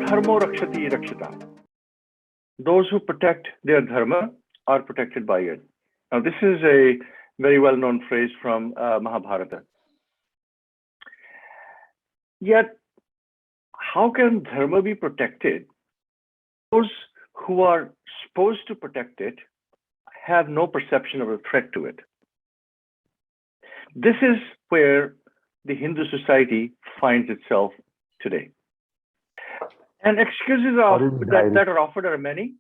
Dharmo Rakshati Rakshita. Those who protect their dharma are protected by it. Now, this is a very well-known phrase from Mahabharata. Yet, how can dharma be protected? Those who are supposed to protect it have no perception of a threat to it. This is where the Hindu society finds itself today. And excuses that are offered are many.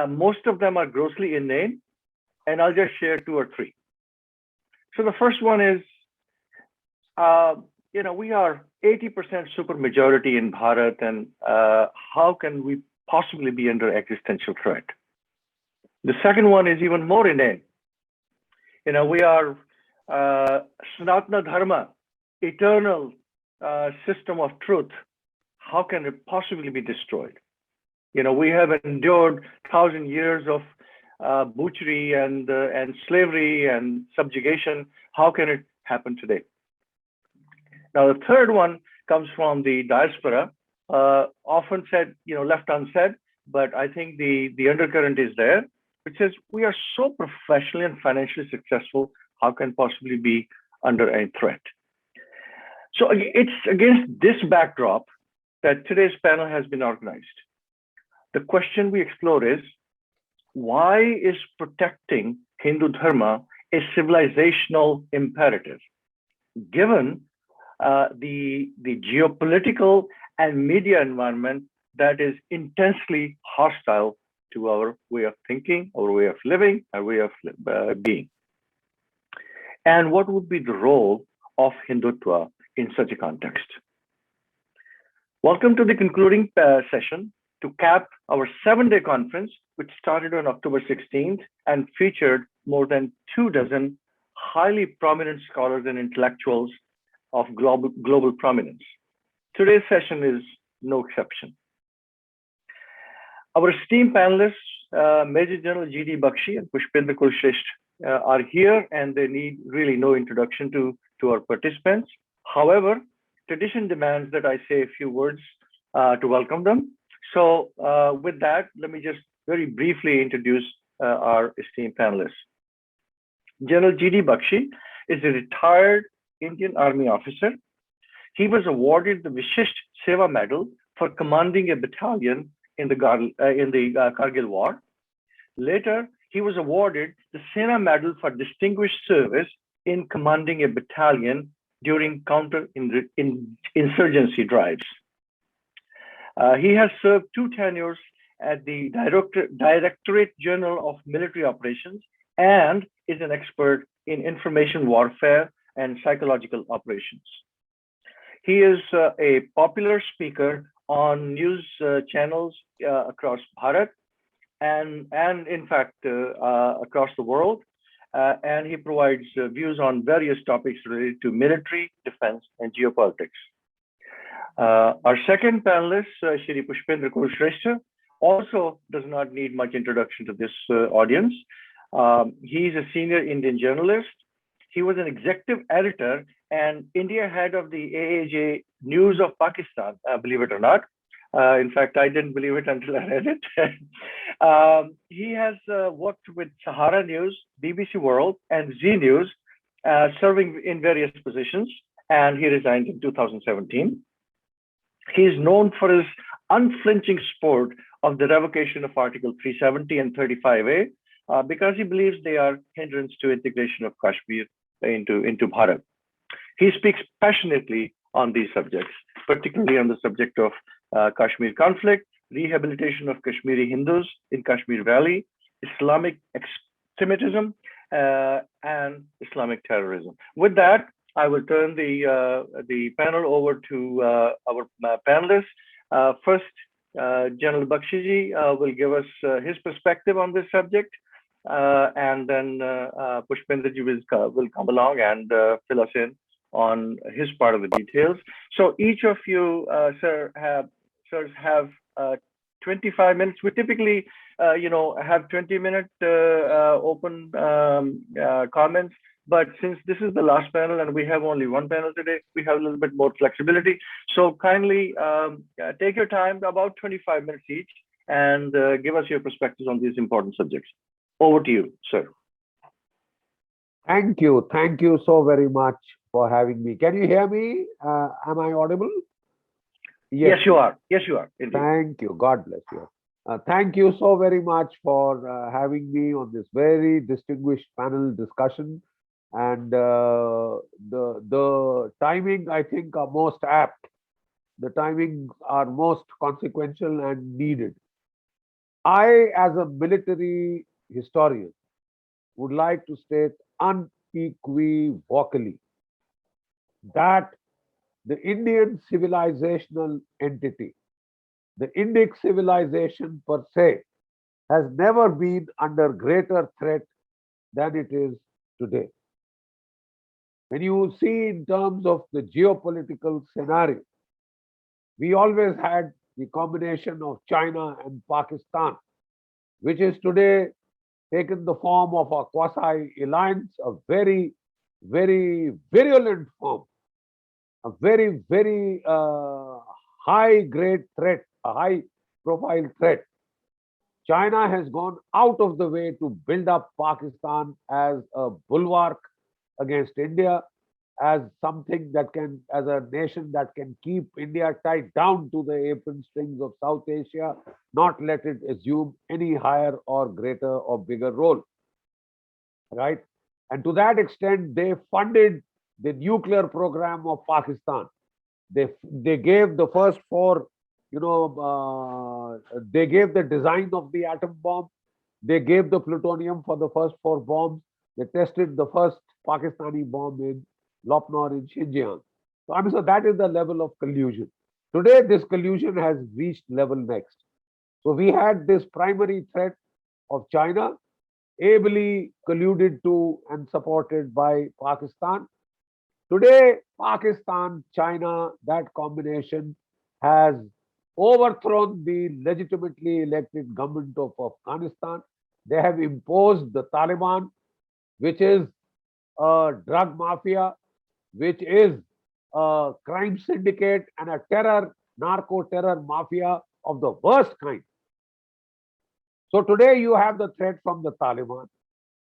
Most of them are grossly inane, and I'll just share two or three. So the first one is, we are 80% supermajority in Bharat, and how can we possibly be under existential threat? The second one is even more inane. We are Sanatana Dharma, eternal system of truth. How can it possibly be destroyed? We have endured 1,000 years of butchery and slavery and subjugation. How can it happen today? Now, the third one comes from the diaspora, often said, left unsaid, but I think the undercurrent is there, which says we are so professionally and financially successful. How can possibly be under a threat? So it's against this backdrop that today's panel has been organized. The question we explore is, why is protecting Hindu Dharma a civilizational imperative, given the geopolitical and media environment that is intensely hostile to our way of thinking, our way of living, our way of being? And what would be the role of Hindutva in such a context? Welcome to the concluding session to cap our 7-day conference, which started on October 16th and featured more than 24 highly prominent scholars and intellectuals of global prominence. Today's session is no exception. Our esteemed panelists, Major General GD Bakshi and Pushpendra Kulshrestha, are here, and they need really no introduction to our participants. However, tradition demands that I say a few words to welcome them. So with that, let me just very briefly introduce our esteemed panelists. General GD Bakshi is a retired Indian Army officer. He was awarded the Vishisht Seva Medal for commanding a battalion in the Kargil War. Later, he was awarded the Sena Medal for distinguished service in commanding a battalion during counter-insurgency drives. He has served 2 tenures at the Directorate General of Military Operations and is an expert in information warfare and psychological operations. He is a popular speaker on news channels across Bharat and in fact, across the world. And he provides views on various topics related to military, defense, and geopolitics. Our second panelist, Shri Pushpendra Kulshrestha, also does not need much introduction to this audience. He's a senior Indian journalist. He was an executive editor and India head of the AAJ News of Pakistan, believe it or not. In fact, I didn't believe it until I read it. He has worked with Sahara News, BBC World, and Zee News, serving in various positions, and he resigned in 2017. He is known for his unflinching support of the revocation of Article 370 and 35A because he believes they are hindrance to integration of Kashmir into Bharat. He speaks passionately on these subjects, particularly on the subject of Kashmir conflict, rehabilitation of Kashmiri Hindus in Kashmir Valley, Islamic extremism, and Islamic terrorism. With that, I will turn the panel over to our panelists. First, General Bakshi will give us his perspective on this subject, and then Pushpendra ji will come along and fill us in on his part of the details. So each of you, sirs, have 25 minutes. We typically, have 20-minute open comments, But since this is the last panel and we have only one panel today, we have a little bit more flexibility. So kindly take your time, about 25 minutes each, and give us your perspectives on these important subjects. Over to you, sir. Thank you. Thank you so very much for having me. Can you hear me? Am I audible? Yes, Yes, you please. are. Yes, you are, indeed. Thank you. God bless you. Thank you so very much for having me on this very distinguished panel discussion. And the timing, I think, are most apt. The timings are most consequential and needed. I, as a military historian, would like to state unequivocally that the Indian civilizational entity, the Indic civilization per se, has never been under greater threat than it is today. When you see in terms of the geopolitical scenario, we always had the combination of China and Pakistan, which is today taken the form of a quasi alliance, a very, very virulent form, a very, very high grade threat, a high profile threat. China has gone out of the way to build up Pakistan as a bulwark against India, as something that can, as a nation that can keep India tied down to the apron strings of South Asia, not let it assume any higher or greater or bigger role, right? And to that extent, they funded the nuclear program of Pakistan. They gave the first four, they gave the design of the atom bomb. They gave the plutonium for the first four bombs. They tested the first Pakistani bomb in Lopnor in Xinjiang. So I mean, so that is the level of collusion. Today, this collusion has reached level next. So we had this primary threat of China, ably colluded to and supported by Pakistan. Today, Pakistan, China, that combination has overthrown the legitimately elected government of Afghanistan. They have imposed the Taliban, which is a drug mafia, which is a crime syndicate and a narco terror mafia of the worst kind. So today you have the threat from the Taliban.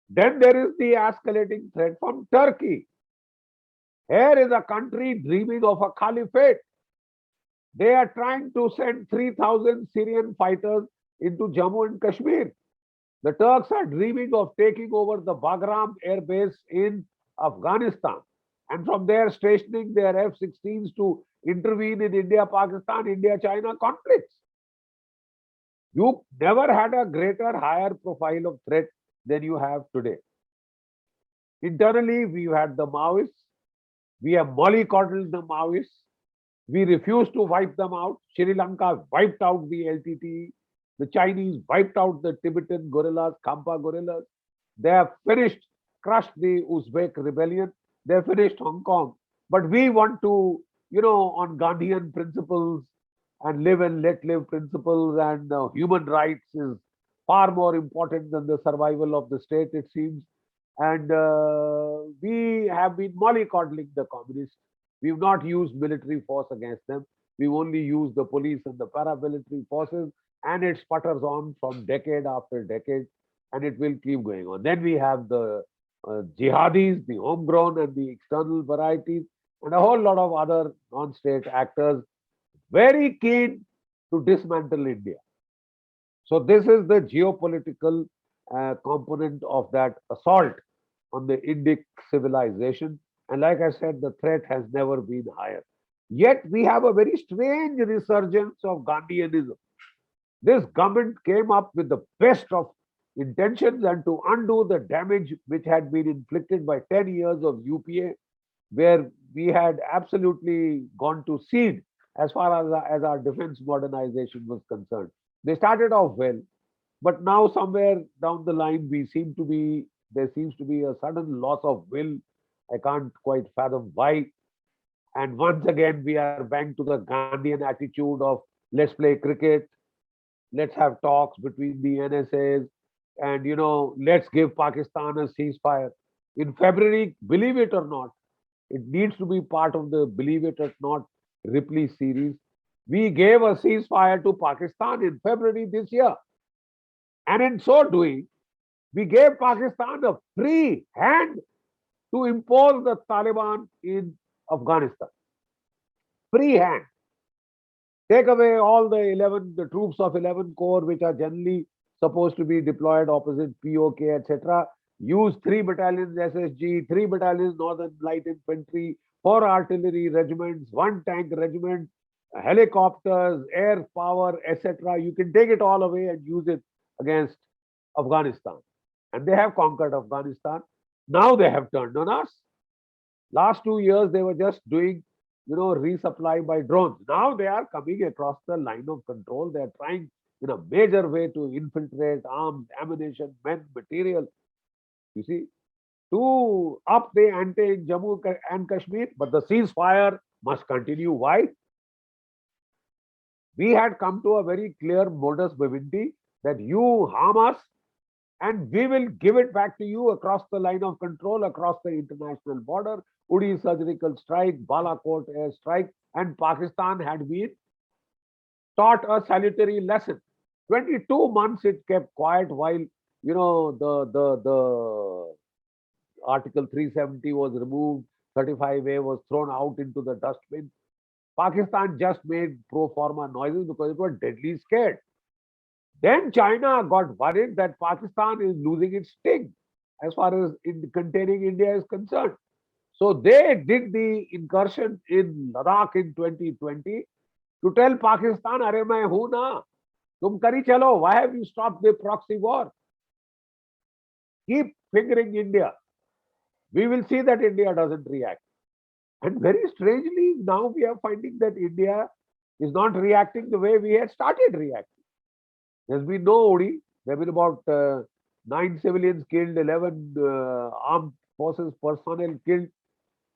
Then there is the escalating threat from Turkey. Here is a country dreaming of a caliphate. They are trying to send 3,000 Syrian fighters into Jammu and Kashmir. The Turks are dreaming of taking over the Bagram air base in Afghanistan, and from there stationing their F-16s to intervene in India-Pakistan, India-China conflicts. You never had a greater, higher profile of threat than you have today. Internally, we've had the Maoists. We have mollycoddled the Maoists. We refuse to wipe them out. Sri Lanka wiped out the LTTE. The Chinese wiped out the Tibetan guerrillas, Khampa guerrillas. They have finished, crushed the Uzbek rebellion. They finished Hong Kong. But we want to, on Gandhian principles and live and let live principles, and human rights is far more important than the survival of the state, it seems. And we have been mollycoddling the communists. We've not used military force against them. We've only used the police and the paramilitary forces, and it sputters on from decade after decade, and it will keep going on. Then we have the jihadis, the homegrown and the external varieties, and a whole lot of other non-state actors very keen to dismantle India. So this is the geopolitical component of that assault on the Indic civilization. And like I said, the threat has never been higher. Yet we have a very strange resurgence of Gandhianism. This government came up with the best of intentions and to undo the damage which had been inflicted by 10 years of UPA, where we had absolutely gone to seed as far as our defense modernization was concerned. They started off well, but now somewhere down the line, there seems to be a sudden loss of will. I can't quite fathom why. And once again, we are back to the Gandhian attitude of let's play cricket, let's have talks between the NSAs, and let's give Pakistan a ceasefire. In February, believe it or not, it needs to be part of the Believe It or Not Ripley series. We gave a ceasefire to Pakistan in February this year. And in so doing, we gave Pakistan a free hand to impose the Taliban in Afghanistan. Free hand. Take away all the troops of 11 Corps, which are generally supposed to be deployed opposite POK, etc. Use 3 battalions SSG, 3 battalions Northern Light Infantry, 4 artillery regiments, 1 tank regiment, helicopters, air power, etc. You can take it all away and use it against Afghanistan. And they have conquered Afghanistan. Now they have turned on us. Last 2 years, they were just doing, resupply by drones. Now they are coming across the line of control. They are trying in a major way to infiltrate arms, ammunition, men, material. You see, to up the ante in Jammu and Kashmir, but the ceasefire must continue. Why? We had come to a very clear modus vivendi that you harm us and we will give it back to you across the line of control, across the international border. Uri surgical strike, Balakot air strike, and Pakistan had been taught a salutary lesson. 22 months it kept quiet while the Article 370 was removed, 35A was thrown out into the dustbin. Pakistan just made pro forma noises because it was deadly scared. Then China got worried that Pakistan is losing its sting as far as containing India is concerned. So they did the incursion in Ladakh in 2020 to tell Pakistan, "Arey main hu na, tum kari chalo. Why have you stopped the proxy war? Keep fingering India. We will see that India doesn't react." And very strangely, now we are finding that India is not reacting the way we had started reacting. There's been no Uri. There have been about 9 civilians killed, 11 armed forces personnel killed.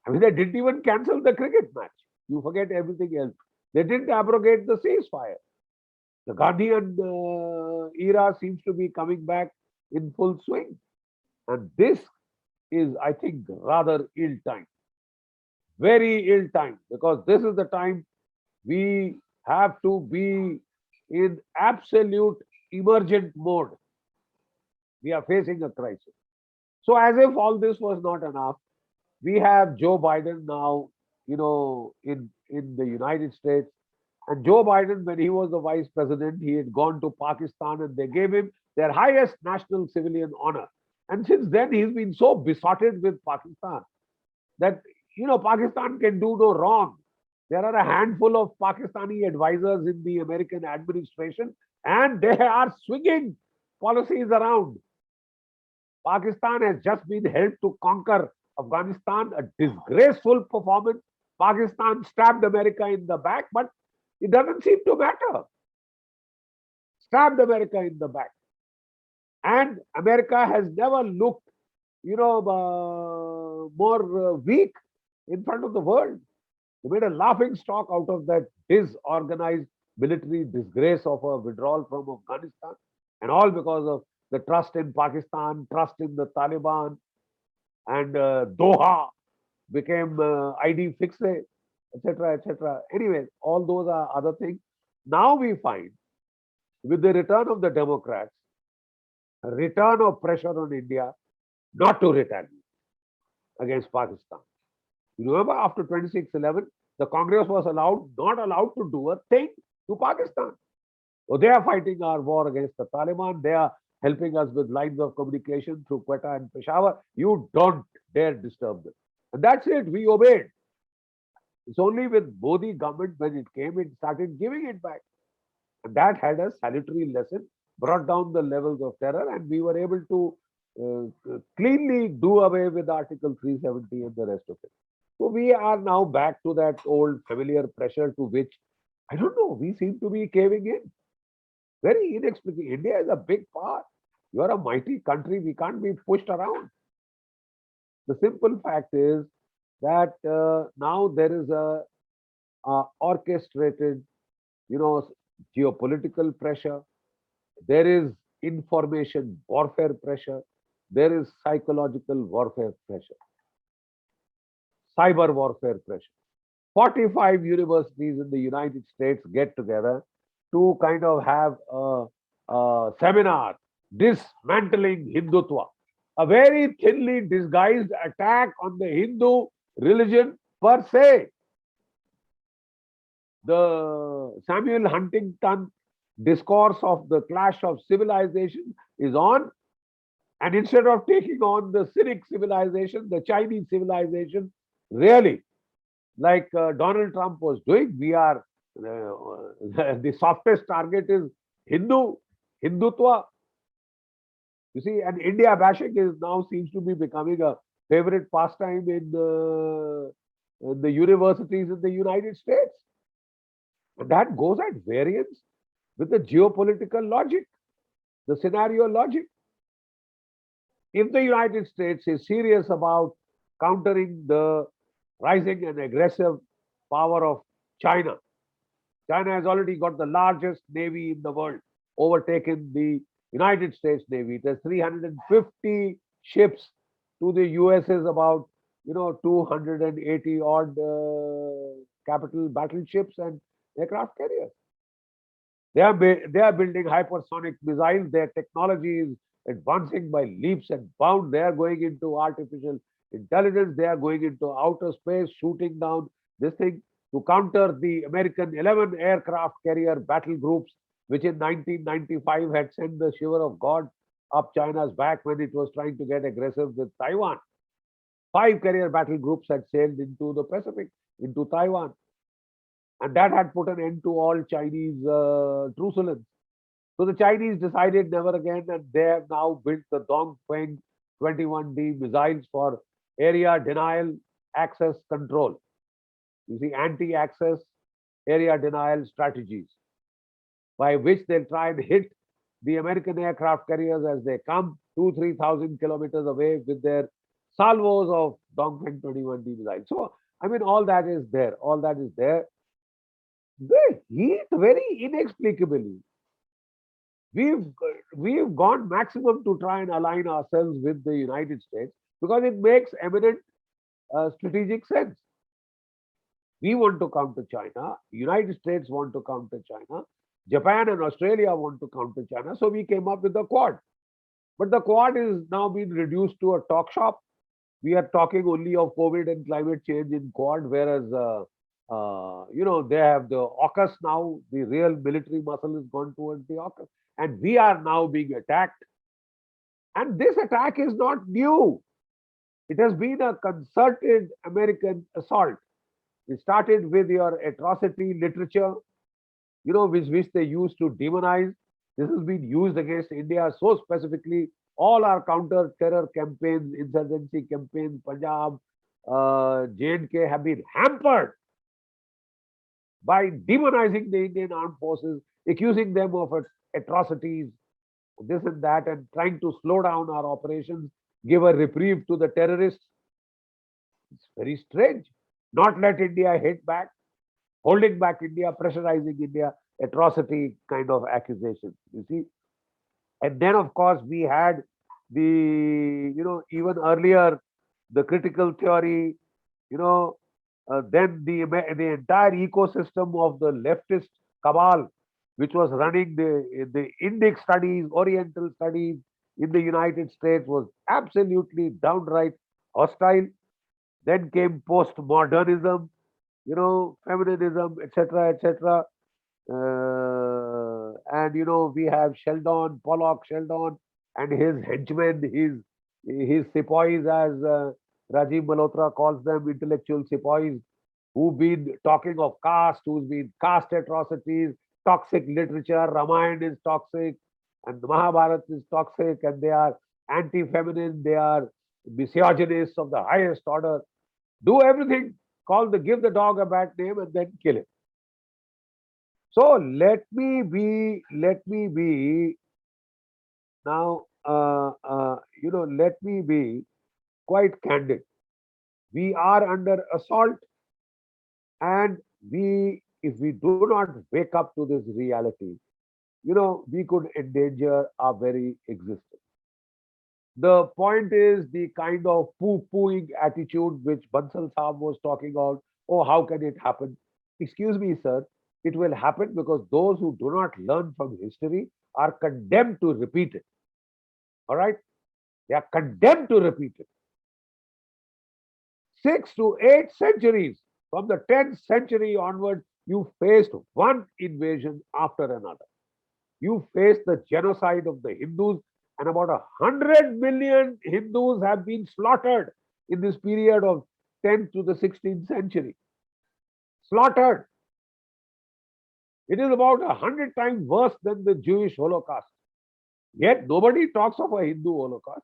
I mean, they didn't even cancel the cricket match. You forget everything else. They didn't abrogate the ceasefire. The Gandhian era seems to be coming back in full swing. And this is, I think, rather ill time. Very ill time, because this is the time we have to be in absolute emergent mode. We are facing a crisis. So, as if all this was not enough, we have Joe Biden now, in the United States. And Joe Biden, when he was the vice president, he had gone to Pakistan and they gave him their highest national civilian honor. And since then, he's been so besotted with Pakistan that, Pakistan can do no wrong. There are a handful of Pakistani advisors in the American administration, and they are swinging policies around. Pakistan has just been helped to conquer Afghanistan, a disgraceful performance. Pakistan stabbed America in the back, but it doesn't seem to matter. Stabbed America in the back. And America has never looked, more weak in front of the world. They made a laughing stock out of that disorganized military disgrace of a withdrawal from Afghanistan, and all because of the trust in Pakistan, trust in the Taliban, and Doha became ID fixe, etc., etc. Anyway, all those are other things. Now we find, with the return of the Democrats, a return of pressure on India not to retaliate against Pakistan. You remember, after 26/11, the Congress was not allowed to do a thing to Pakistan. So they are fighting our war against the Taliban. They are helping us with lines of communication through Quetta and Peshawar. You don't dare disturb them. And that's it. We obeyed. It's only with Modi government, when it came, it started giving it back. And that had a salutary lesson, brought down the levels of terror, and we were able to cleanly do away with Article 370 and the rest of it. So we are now back to that old familiar pressure to which, I don't know, we seem to be caving in. Very inexplicably. India is a big power. You are a mighty country. We can't be pushed around. The simple fact is that now there is a orchestrated, geopolitical pressure. There is information warfare pressure. there is psychological warfare pressure, cyber warfare pressure. 45 universities in the United States get together to kind of have a seminar dismantling Hindutva, a very thinly disguised attack on the Hindu religion per se. The Samuel Huntington discourse of the clash of civilization is on, and instead of taking on the Cynic civilization, the Chinese civilization, really, like Donald Trump was doing, we are the softest target is Hindutva. You see, and India bashing is now seems to be becoming a favorite pastime in the universities in the United States. And that goes at variance with the geopolitical logic, the scenario logic. If the United States is serious about countering the rising and aggressive power of China, China has already got the largest navy in the world, overtaken the United States Navy. It has 350 ships to the US is about 280 odd capital battleships and aircraft carriers. They are building hypersonic missiles. Their technology is advancing by leaps and bounds. They are going into artificial intelligence. They are going into outer space, shooting down this thing to counter the American 11 aircraft carrier battle groups, which in 1995 had sent the shiver of God up China's back when it was trying to get aggressive with Taiwan. 5 carrier battle groups had sailed into the Pacific, into Taiwan. And that had put an end to all Chinese truculence. So the Chinese decided never again, and they have now built the Dongfeng 21D missiles for area denial access control. You see, anti-access area denial strategies by which they'll try and hit the American aircraft carriers as they come 2,000-3,000 kilometers away with their salvos of Dongfeng 21D missiles. So, I mean, all that is there. All that is there. The heat, very inexplicably, we've we've gone maximum to try and align ourselves with the United States because it makes eminent strategic sense. We want to counter China. United States want to counter China. Japan and Australia want to counter China. So we came up with the Quad. But the Quad is now being reduced to a talk shop. We are talking only of COVID and climate change in Quad, whereas they have the AUKUS now. The real military muscle is gone towards the AUKUS, and we are now being attacked. And this attack is not new. It has been a concerted American assault. It started with your atrocity literature, which they used to demonize. This has been used against India so specifically. All our counter-terror campaigns, insurgency campaigns, Punjab, J&K have been hampered by demonizing the Indian armed forces, accusing them of atrocities, this and that, and trying to slow down our operations, give a reprieve to the terrorists. It's very strange. Not let India hit back, holding back India, pressurizing India, atrocity kind of accusations, you see. And then, of course, we had even earlier, the critical theory, then the entire ecosystem of the leftist cabal, which was running the Indic studies, Oriental studies in the United States, was absolutely downright hostile. Then came postmodernism, feminism, etc., etc. And we have Pollock Sheldon, and his henchmen, his sepoys, as Rajiv Malhotra calls them, intellectual sepoys, who've been talking of caste, who's been caste atrocities, toxic literature. Ramayana is toxic, and the Mahabharata is toxic, and they are anti-feminine, they are misogynists of the highest order. Do everything, give the dog a bad name, and then kill him. So let me be now, let me be quite candid. We are under assault, and if we do not wake up to this reality, we could endanger our very existence. The point is the kind of poo-pooing attitude which Bansal Saab was talking about. Oh, how can it happen? Excuse me, sir. It will happen because those who do not learn from history are condemned to repeat it. All right? They are condemned to repeat it. 6 to 8 centuries, from the 10th century onward, you faced one invasion after another. You faced the genocide of the Hindus, and about 100 million Hindus have been slaughtered in this period of 10th to the 16th century. Slaughtered. It is about 100 times worse than the Jewish Holocaust. Yet nobody talks of a Hindu Holocaust.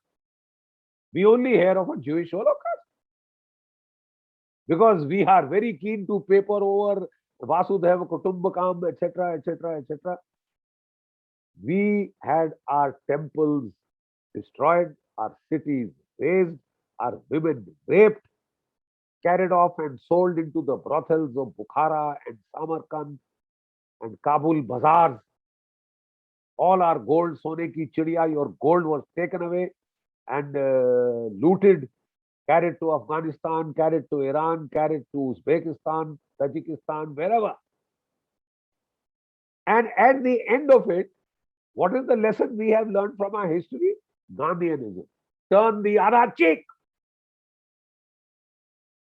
We only hear of a Jewish Holocaust because we are very keen to paper over Vasudhaiva Kutumbakam, etc., etc., etc. We had our temples destroyed, our cities razed, our women raped, carried off and sold into the brothels of Bukhara and Samarkand and Kabul bazaars. All our gold, Sone ki chidiya, your gold was taken away and looted, carried to Afghanistan, carried to Iran, carried to Uzbekistan, Tajikistan, wherever. And at the end of it, what is the lesson we have learned from our history? Gandhianism. Turn the other cheek.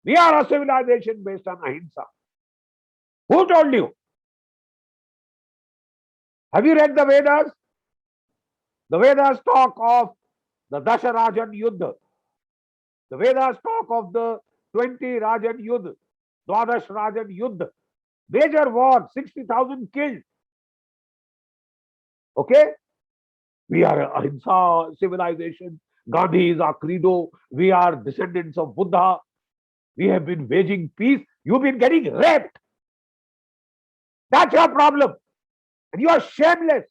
We are a civilization based on ahimsa. Who told you? Have you read the Vedas? The Vedas talk of the Dasha Rajan Yuddha. The Vedas talk of the 20 Rajan Yuddha, Dwadash Rajan Yuddha. Major war, 60,000 killed. Okay? We are a ahimsa civilization. Gandhi is our credo. We are descendants of Buddha. We have been waging peace. You've been getting raped. That's your problem. And you are shameless.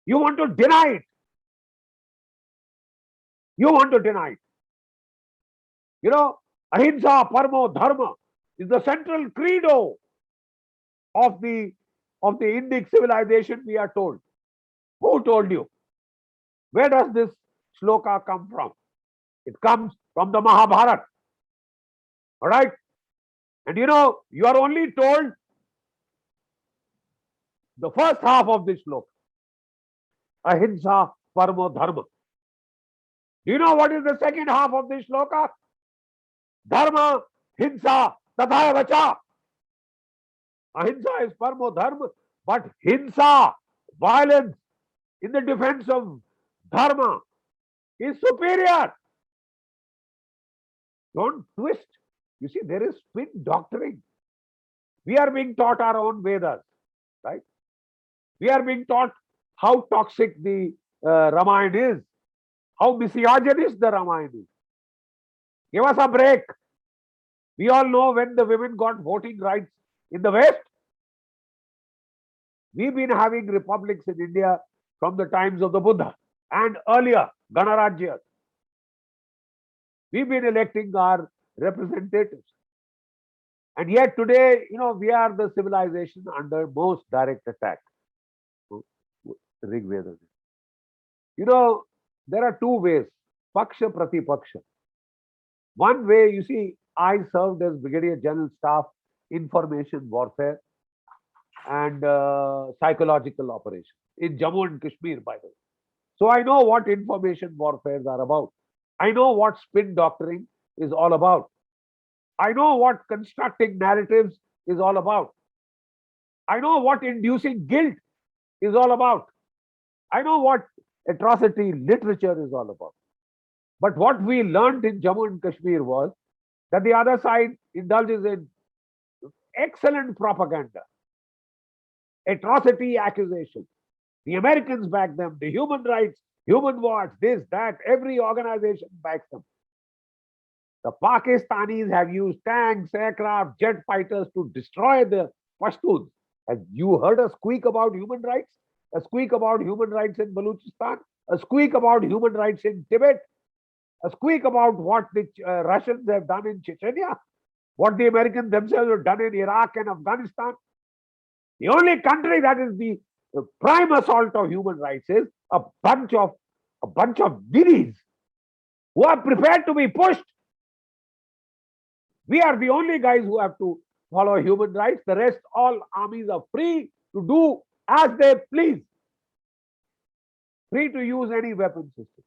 You want to deny it. You want to deny it. You know, ahimsa, parmo, dharma is the central credo of the Indic civilization, we are told. Who told you? Where does this shloka come from? It comes from the Mahabharata. All right? And you know, you are only told the first half of this shloka. Ahimsa, parmo, dharma. Do you know what is the second half of this shloka? Dharma, hinsa, tatha vacha. Ahimsa is parmo dharma, but hinsa, violence in the defense of dharma is superior. Don't twist. You see, there is spin doctrine. We are being taught our own Vedas, right? We are being taught how toxic the Ramayana is, how misogynist the Ramayana is. Give us a break. We all know when the women got voting rights in the West. We've been having republics in India from the times of the Buddha and earlier, Ganarajyas. We've been electing our representatives. And yet today, you know, we are the civilization under most direct attack. Rig Veda. You know, there are two ways, paksha pratipaksha. One way, you see, I served as Brigadier General Staff, Information Warfare and Psychological Operations in Jammu and Kashmir, by the way. So I know what information warfare are about. I know what spin doctrine is all about. I know what constructing narratives is all about. I know what inducing guilt is all about. I know what atrocity literature is all about. But what we learned in Jammu and Kashmir was that the other side indulges in excellent propaganda, atrocity accusations. The Americans back them, the human rights, human watch, this, that, every organization backs them. The Pakistanis have used tanks, aircraft, jet fighters to destroy the Pashtuns. Have you heard a squeak about human rights? A squeak about human rights in Balochistan? A squeak about human rights in Tibet? A squeak about what the Russians have done in Chechnya? What the Americans themselves have done in Iraq and Afghanistan? The only country that is the prime assault of human rights is a bunch of ninnies who are prepared to be pushed. We are the only guys who have to follow human rights. The rest, all armies are free to do as they please, free to use any weapon system.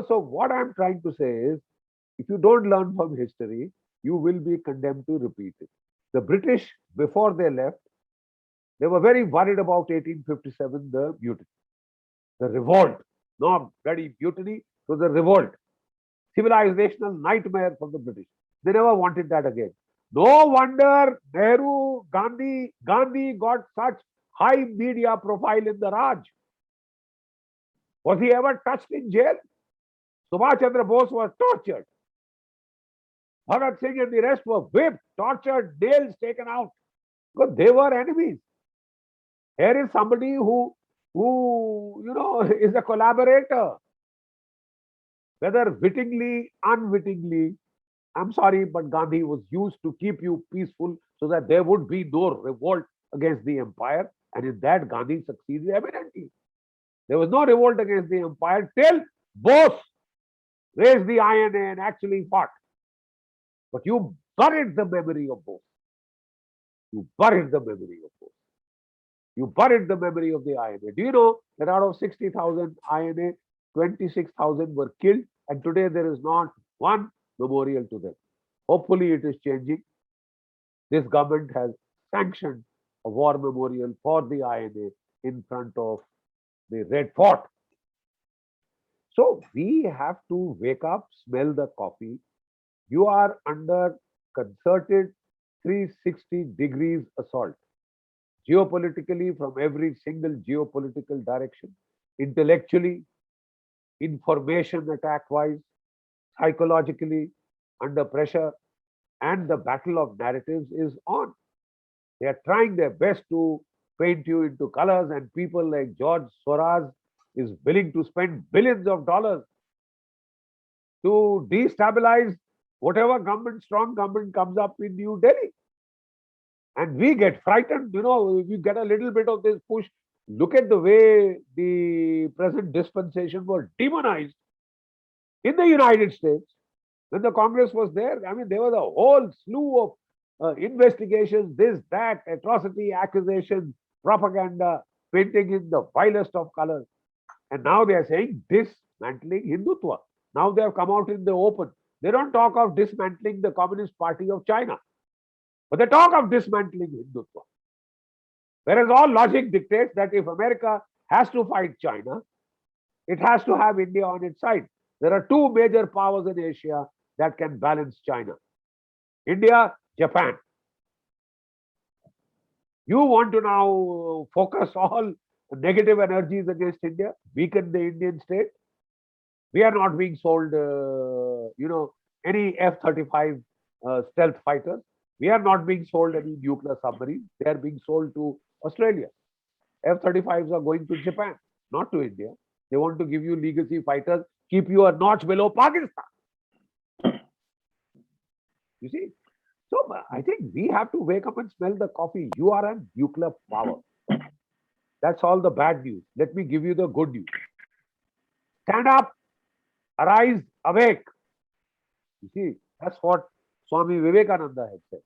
So what I'm trying to say is, if you don't learn from history, you will be condemned to repeat it. The British, before they left, they were very worried about 1857, the mutiny, the revolt. Not bloody mutiny, it was a revolt. Civilizational nightmare for the British. They never wanted that again. No wonder Nehru, Gandhi got such high media profile in the Raj. Was he ever touched in jail? Subhash Chandra Bose was tortured. Bhagat Singh and the rest were whipped, tortured, nails taken out, because they were enemies. Here is somebody who is a collaborator, whether wittingly, unwittingly. I'm sorry, but Gandhi was used to keep you peaceful so that there would be no revolt against the empire. And in that, Gandhi succeeded eminently. There was no revolt against the empire till Bose raised the INA and actually fought. But you buried the memory of Bose. You buried the memory of Bose. You buried the memory of the INA. Do you know that out of 60,000 INA, 26,000 were killed, and today there is not one memorial to them? Hopefully it is changing. This government has sanctioned a war memorial for the INA in front of the Red Fort. So we have to wake up, smell the coffee. You are under concerted 360 degrees assault. Geopolitically, from every single geopolitical direction, intellectually, information attack-wise, psychologically, under pressure, and the battle of narratives is on. They are trying their best to paint you into colors, and people like George Soros is willing to spend billions of dollars to destabilize whatever strong government comes up in New Delhi. And we get frightened, we get a little bit of this push. Look at the way the present dispensation was demonized in the United States. When the Congress was there, there was a whole slew of investigations, this, that, atrocity, accusations, propaganda, painting in the vilest of colors. And now they are saying dismantling Hindutva. Now they have come out in the open. They don't talk of dismantling the Communist Party of China, but they talk of dismantling Hindutva. Whereas all logic dictates that if America has to fight China, it has to have India on its side. There are two major powers in Asia that can balance China: India, Japan. You want to now focus all negative energies against India, weaken the Indian state. We are not being sold, any F-35 stealth fighters. We are not being sold any nuclear submarines. They are being sold to Australia. F-35s are going to Japan, not to India. They want to give you legacy fighters, keep you a notch below Pakistan. You see? So I think we have to wake up and smell the coffee. You are a nuclear power. That's all the bad news. Let me give you the good news. Stand up, arise, awake. You see, that's what Swami Vivekananda had said.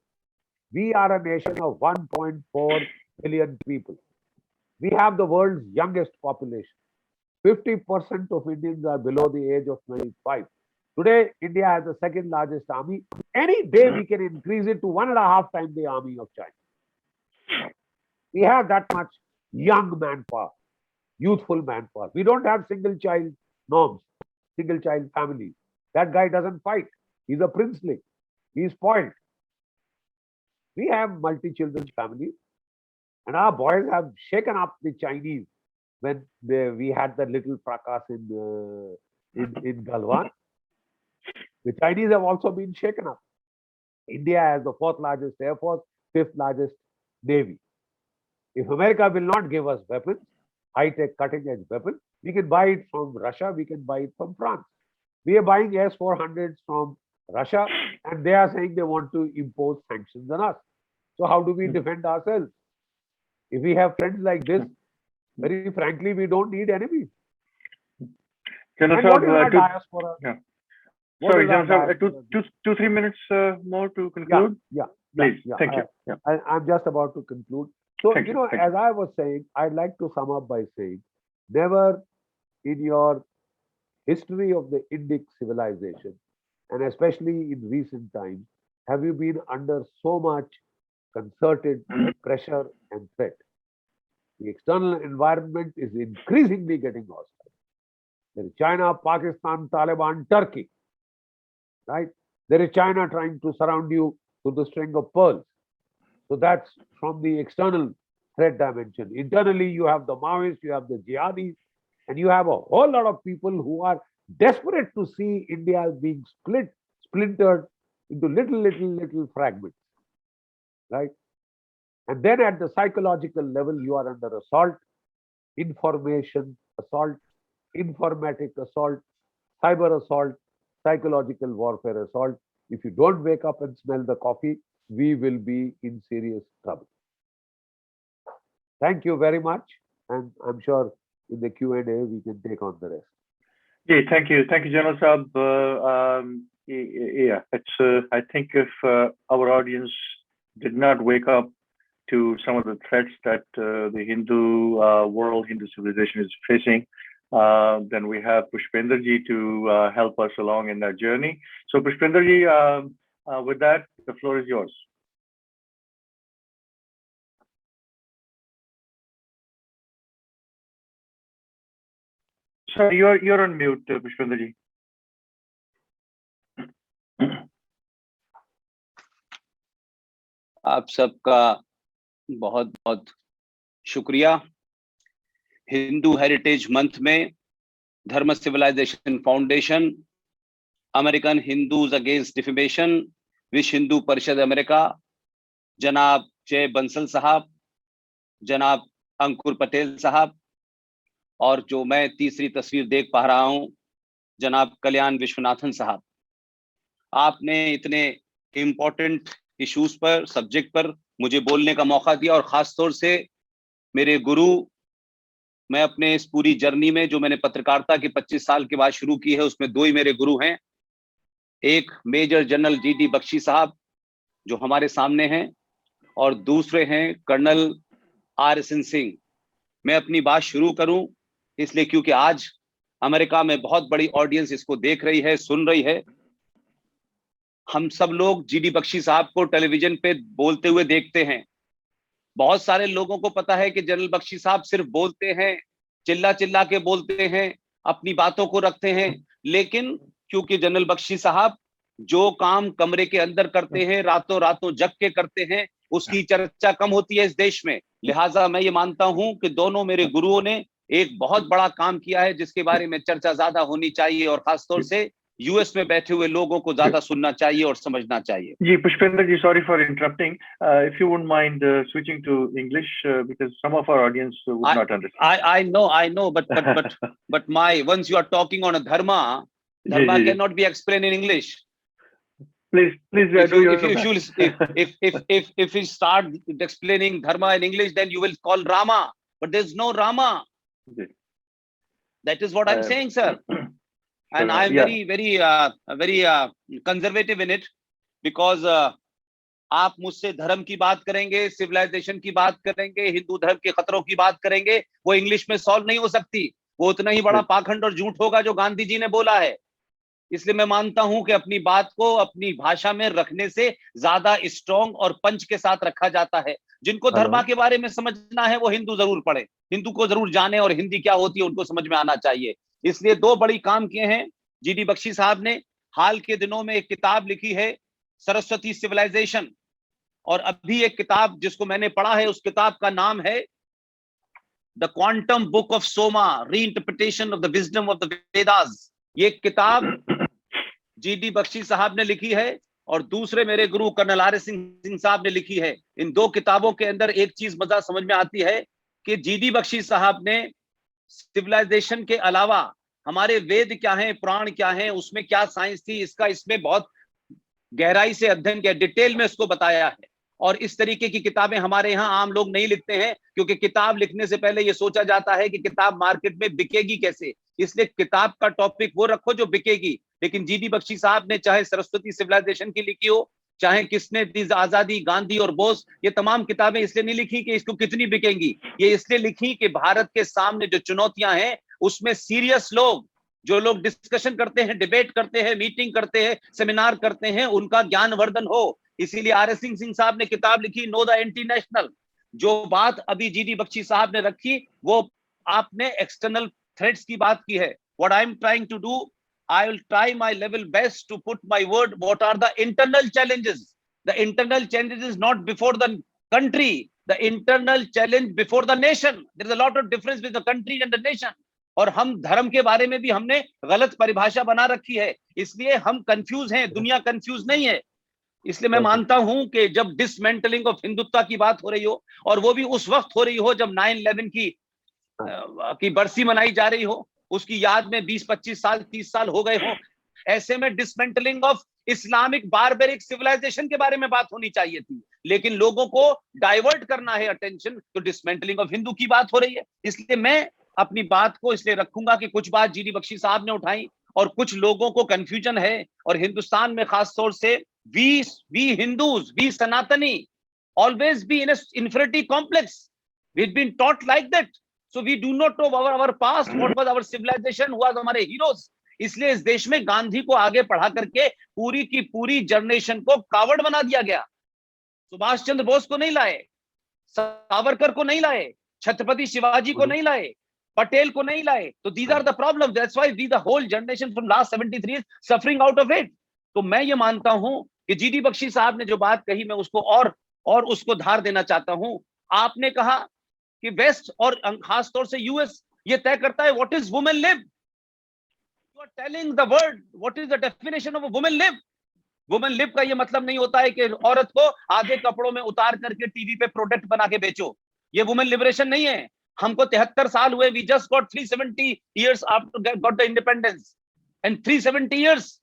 We are a nation of 1.4 billion people. We have the world's youngest population. 50% of Indians are below the age of 25. Today, India has the second largest army. Any day we can increase it to 1.5 times the army of China. We have that much young manpower, youthful manpower. We don't have single child norms, single child families. That guy doesn't fight. He's a princeling. He's spoiled. We have multi-children families, and our boys have shaken up the Chinese when we had that little fracas in Galwan. The Chinese have also been shaken up. India has the 4th largest air force, 5th largest navy. If America will not give us weapons, high-tech, cutting-edge weapons, we can buy it from Russia, we can buy it from France. We are buying S-400s from Russia, and they are saying they want to impose sanctions on us. So how do we defend ourselves? If we have friends like this, very frankly, we don't need enemies. And what is our diaspora? Yeah. What Sorry, is our General, sir, diaspora? 3 minutes more to Yeah, conclude. yeah, Please, yeah. thank you. Yeah, I'm just about to conclude. So, thank you you. know, Thank as I was saying, I'd like to sum up by saying, never in your history of the Indic civilization, and especially in recent times, have you been under so much concerted pressure and threat. The external environment is increasingly getting hostile. There is China, Pakistan, Taliban, Turkey, right? There is China trying to surround you with the string of pearls. So that's from the external threat dimension. Internally, you have the Maoists, you have the jihadis, and you have a whole lot of people who are desperate to see India being splintered into little fragments, right? And then at the psychological level, you are under assault, information assault, informatic assault, cyber assault, psychological warfare assault. If you don't wake up and smell the coffee, we will be in serious trouble. Thank you very much. And I'm sure in the Q&A, we can take on the rest. Yeah, thank you, General Saab. Yeah, it's. I think if our audience did not wake up to some of the threats that the Hindu world, Hindu civilization is facing, then we have Pushpendra ji to help us along in that journey. So Pushpendra ji, with that, the floor is yours. Sorry, you're on mute, Pushpendra ji. आप सबका बहुत बहुत शुक्रिया। Hindu heritage month में Dharma civilization foundation, American Hindus against defamation, Vishwa Hindu परिषद America, जनाब जय बंसल साहब, जनाब अंकुर पटेल साहब, और जो मैं तीसरी तस्वीर देख पा रहा हूं, जनाब कल्याण विश्वनाथन साहब, आपने इतने इम्पोर्टेंट इश्यूज पर, सब्जेक्ट पर मुझे बोलने का मौका दिया, और खास तौर से मेरे गुरु, मैं अपने इस पूरी जर्नी में जो मैंने पत्रकारिता की 25 साल के बाद शुरू की है, उसमें दो ही मेरे गुरु हैं। एक मेजर जनरल GD बख्शी साहब जो हमारे सामने हैं, और दूसरे हैं कर्नल RSN सिंह। मैं अपनी बात शुरू करूं इसलिए क्योंकि आज अमेरिका में बहुत बड़ी ऑडियंस इसको देख रही है, सुन रही है। हम सब लोग GD बख्शी साहब को टेलीविजन पे बोलते हुए देखते हैं। बहुत सारे लोगों को पता है कि जनरल बख्शी साहब सिर्फ बोलते हैं, चिल्ला चिल्ला के बोलते हैं, अपनी बातों को रखते हैं, लेकिन क्योंकि जनरल बख्शी साहब जो काम कमरे के अंदर करते हैं, रातों रातों जग के करते हैं, उसकी चर्चा कम होती है इस देश में। लिहाजा मैं ये मानता हूं कि दोनों मेरे गुरुओं ने एक बहुत बड़ा काम किया है जिसके बारे में चर्चा ज्यादा होनी चाहिए, और खासतौर से यूएस में बैठे हुए लोगों को ज्यादा सुनना चाहिए और समझना चाहिए। जी, Pushpendra ji, sorry for interrupting. If you wouldn't mind switching to English, because some of our audience would not understand. I know, but my once you are talking on a dharma cannot be explained in English. Please, if you start explaining dharma in English, then you will call Rama, but there's no Rama. That is what I'm saying, sir. And I'm very conservative in it, because आप मुझसे धर्म की बात करेंगे, civilisation की बात करेंगे, हिंदू धर्म के खतरों की बात करेंगे, वो इंग्लिश में सॉल्व नहीं हो सकती। वो उतना ही बड़ा पाखंड और झूठ होगा जो गांधी जी ने बोला है। इसलिए मैं मानता हूं कि अपनी बात को अपनी भाषा में रखने से ज्यादा स्ट्रॉन्ग और पंच के साथ रखा जाता है। जिनको धर्म के बारे में समझना है वो हिंदू जरूर पढ़े, हिंदू को जरूर जाने, और हिंदी क्या होती है उनको समझ में आना चाहिए। इसलिए दो बड़ी काम किए हैं GD बख्शी साहब ने। हाल के दिनों में एक किताब लिखी है, सरस्वती सिविलाइजेशन, और अभी एक किताब जिसको मैंने पढ़ा है, उस किताब का नाम है the quantum book of Soma, reinterpretation of the wisdom of the Vedas. ये किताब GD बख्शी साहब ने लिखी है, और दूसरे मेरे गुरु कर्नल RSN सिंह साहब ने लिखी है। इन दो किताबों के अंदर एक चीज मजा समझ में आती है कि GD बख्शी साहब ने सिविलाइजेशन के अलावा हमारे वेद क्या हैं, पुराण क्या हैं, उसमें क्या साइंस थी, इसका इसमें बहुत गहराई से अध्ययन किया, डिटेल में इसको बताया है। और इस तरीके की किताबें हमारे यहाँ आम लोग नहीं लिखते हैं, क्योंकि किताब लिखने से पहले ये सोचा जाता है कि किताब मार्केट में बिकेगी कैसे। इसलिए किताब का टॉपिक वो रखो जो बिकेगी। लेकिन जीडी बख्शी साहब ने चाहे सरस्वती सिविलाइजेशन की लिखी हो, चाहे किसने दी आजादी, गांधी और बोस, ये तमाम किताबें इसलिए नहीं लिखी कि इसको कितनी बिकेंगी, ये इसलिए लिखी कि भारत के सामने जो चुनौतियां हैं उसमें सीरियस लोग, जो लोग डिस्कशन करते हैं, डिबेट करते हैं, मीटिंग करते हैं, सेमिनार करते हैं, उनका ज्ञानवर्धन हो। इसीलिए आर.एस. सिंह साहब ने किताब लिखी नो द एंटी नेशनल। जो बात अभी जीडी बख्शी साहब ने रखी वो आपने एक्सटर्नल थ्रेट्स की बात की है। What I am trying to do, I will try my level best to put my word. What are the internal challenges? The internal challenge is not before the country. The internal challenge before the nation. There is a lot of difference between the country and the nation. और हम धर्म के बारे में भी हमने गलत परिभाषा बना रखी है, इसलिए हम कंफ्यूज हैं, दुनिया कंफ्यूज नहीं है। इसलिए मैं मानता हूं कि जब डिसमेंटलिंग ऑफ हिंदुत्व की बात हो रही हो, और वो भी उस वक्त हो रही हो जब 9/11 की बरसी मनाई जा रही हो, उसकी याद में 20-25 साल 30 साल हो गए हो, ऐसे में dismantling of Islamic barbaric civilization के बारे में बात होनी चाहिए थी, लेकिन लोगों को डाइवर्ट करना है अटेंशन, तो डिसमेंटलिंग ऑफ हिंदू की बात हो रही है। इसलिए मैं अपनी बात को इसलिए रखूंगा कि कुछ बात जीडी बख्शी साहब ने उठाई और कुछ लोगों को कंफ्यूजन है, और हिंदुस्तान में खास तौर से वी हिंदूज, वी सनातनी always be in an inferiority complex. We've been taught like that. So we do not know our past, what was our civilization, who was हमारे heroes. इसलिए इस देश में गांधी को आगे पढ़ा करके पूरी की पूरी जनरेशन को कावड़ बना दिया गया। सुभाष चंद्र बोस को नहीं लाए, सावरकर को नहीं लाए, छत्रपति शिवाजी को नहीं लाए, पटेल को नहीं लाए। तो these are the problems. That's why the whole generation from last 73 years suffering out of it. तो मैं ये मानता हूं कि जीडी बख्शी साहब ने जो बात कही, मैं उसको और उसको धार देना चाहता हूं। आपने कहा कि वेस्ट और खास तौर से यूएस ये तय करता है what is women lib. You are telling the word what is the definition of a women lib. Women lib का ये मतलब नहीं होता है कि औरत को आधे कपड़ों में उतार करके टीवी पे प्रोडक्ट बना के बेचो, ये वुमेन लिबरेशन नहीं है। हमको 73 साल हुए, we just got 370 years after got the independence, and 370 years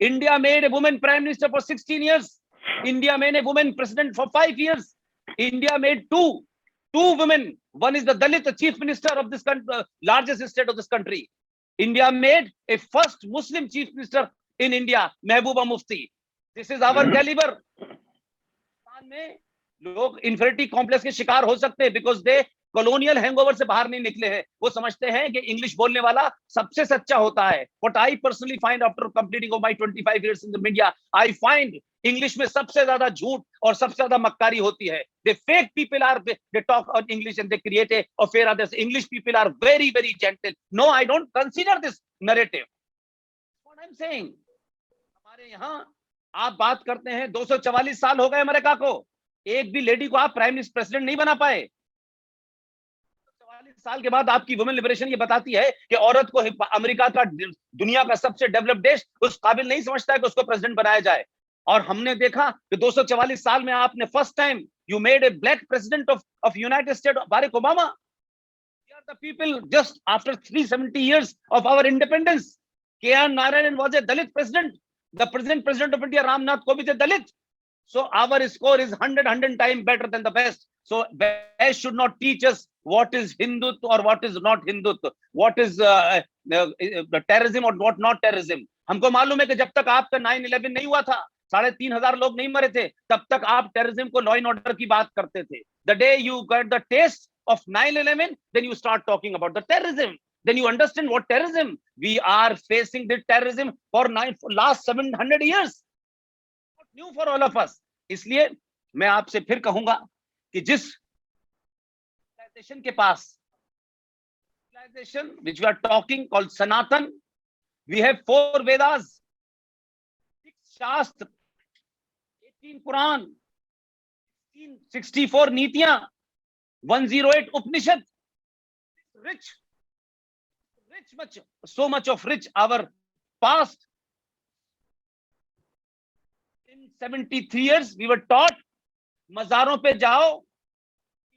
India made a woman prime minister for 16 years. India made a woman president for 5 years. India made two women. One is the Dalit chief minister of this country, largest state of this country. India made a first Muslim chief minister in India, Mehbooba Mufti. This is our caliber. में लोग inferiority complex के शिकार हो सकते हैं because they colonial hangover से बाहर नहीं निकले हैं। वो समझते हैं कि इंग्लिश बोलने वाला सबसे सच्चा होता है। What I personally find after completing of my 25 years in the media, I find English में सबसे ज्यादा झूठ और सबसे ज्यादा मक्कारी होती है। The fake people are, they talk on English and they create a fear others. English people are very very gentle. No, I don't consider this narrative. What I'm saying, हमारे यहाँ आप बात करते हैं 244 साल हो गए अमेरिका को, एक भी लेडी को आप प्राइम मिनिस्टर प्रेसिडेंट नहीं बना पाए। 44 साल के बाद आपकी वुमेन लिबरेशन ये बताती है कि औरत को अमेरिका का, दुनिया का सबसे डेवलप्ड देश, उस काबिल नहीं समझता है कि उसको प्रेसिडेंट बनाया जाए। और हमने देखा कि 244 साल में आपने first time you made a black president of United state, Barack Obama. We are the people just after 370 years of our independence. K.R. Narayanan was a Dalit president. The present president of India, Ram Nath Kovind, is a Dalit. So our score is 100 times better than the best. So best should not teach us what is Hindutva or what is not Hindutva, what is terrorism or what not terrorism. हमको मालूम है कि जब तक आपका 9/11 नहीं हुआ था, 3,500 लोग नहीं मरे थे, तब तक आप टेररिज्म को, लॉ एंड ऑर्डर की बात करते थे। The day you get the taste of 9/11, then you start talking about the terrorism. Then you understand what terrorism. We are facing the terrorism for last 700 years. Not new for all of us. इसलिए मैं आपसे फिर कहूंगा कि जिस civilization के पास, civilization which we are talking called Sanatan, we have 4 Vedas, 6 Shastra, 18 Quran, 64 नीतियां, 108 Upanishad, rich much, so much of rich our past. In 73 years we were taught, मजारों पे जाओ,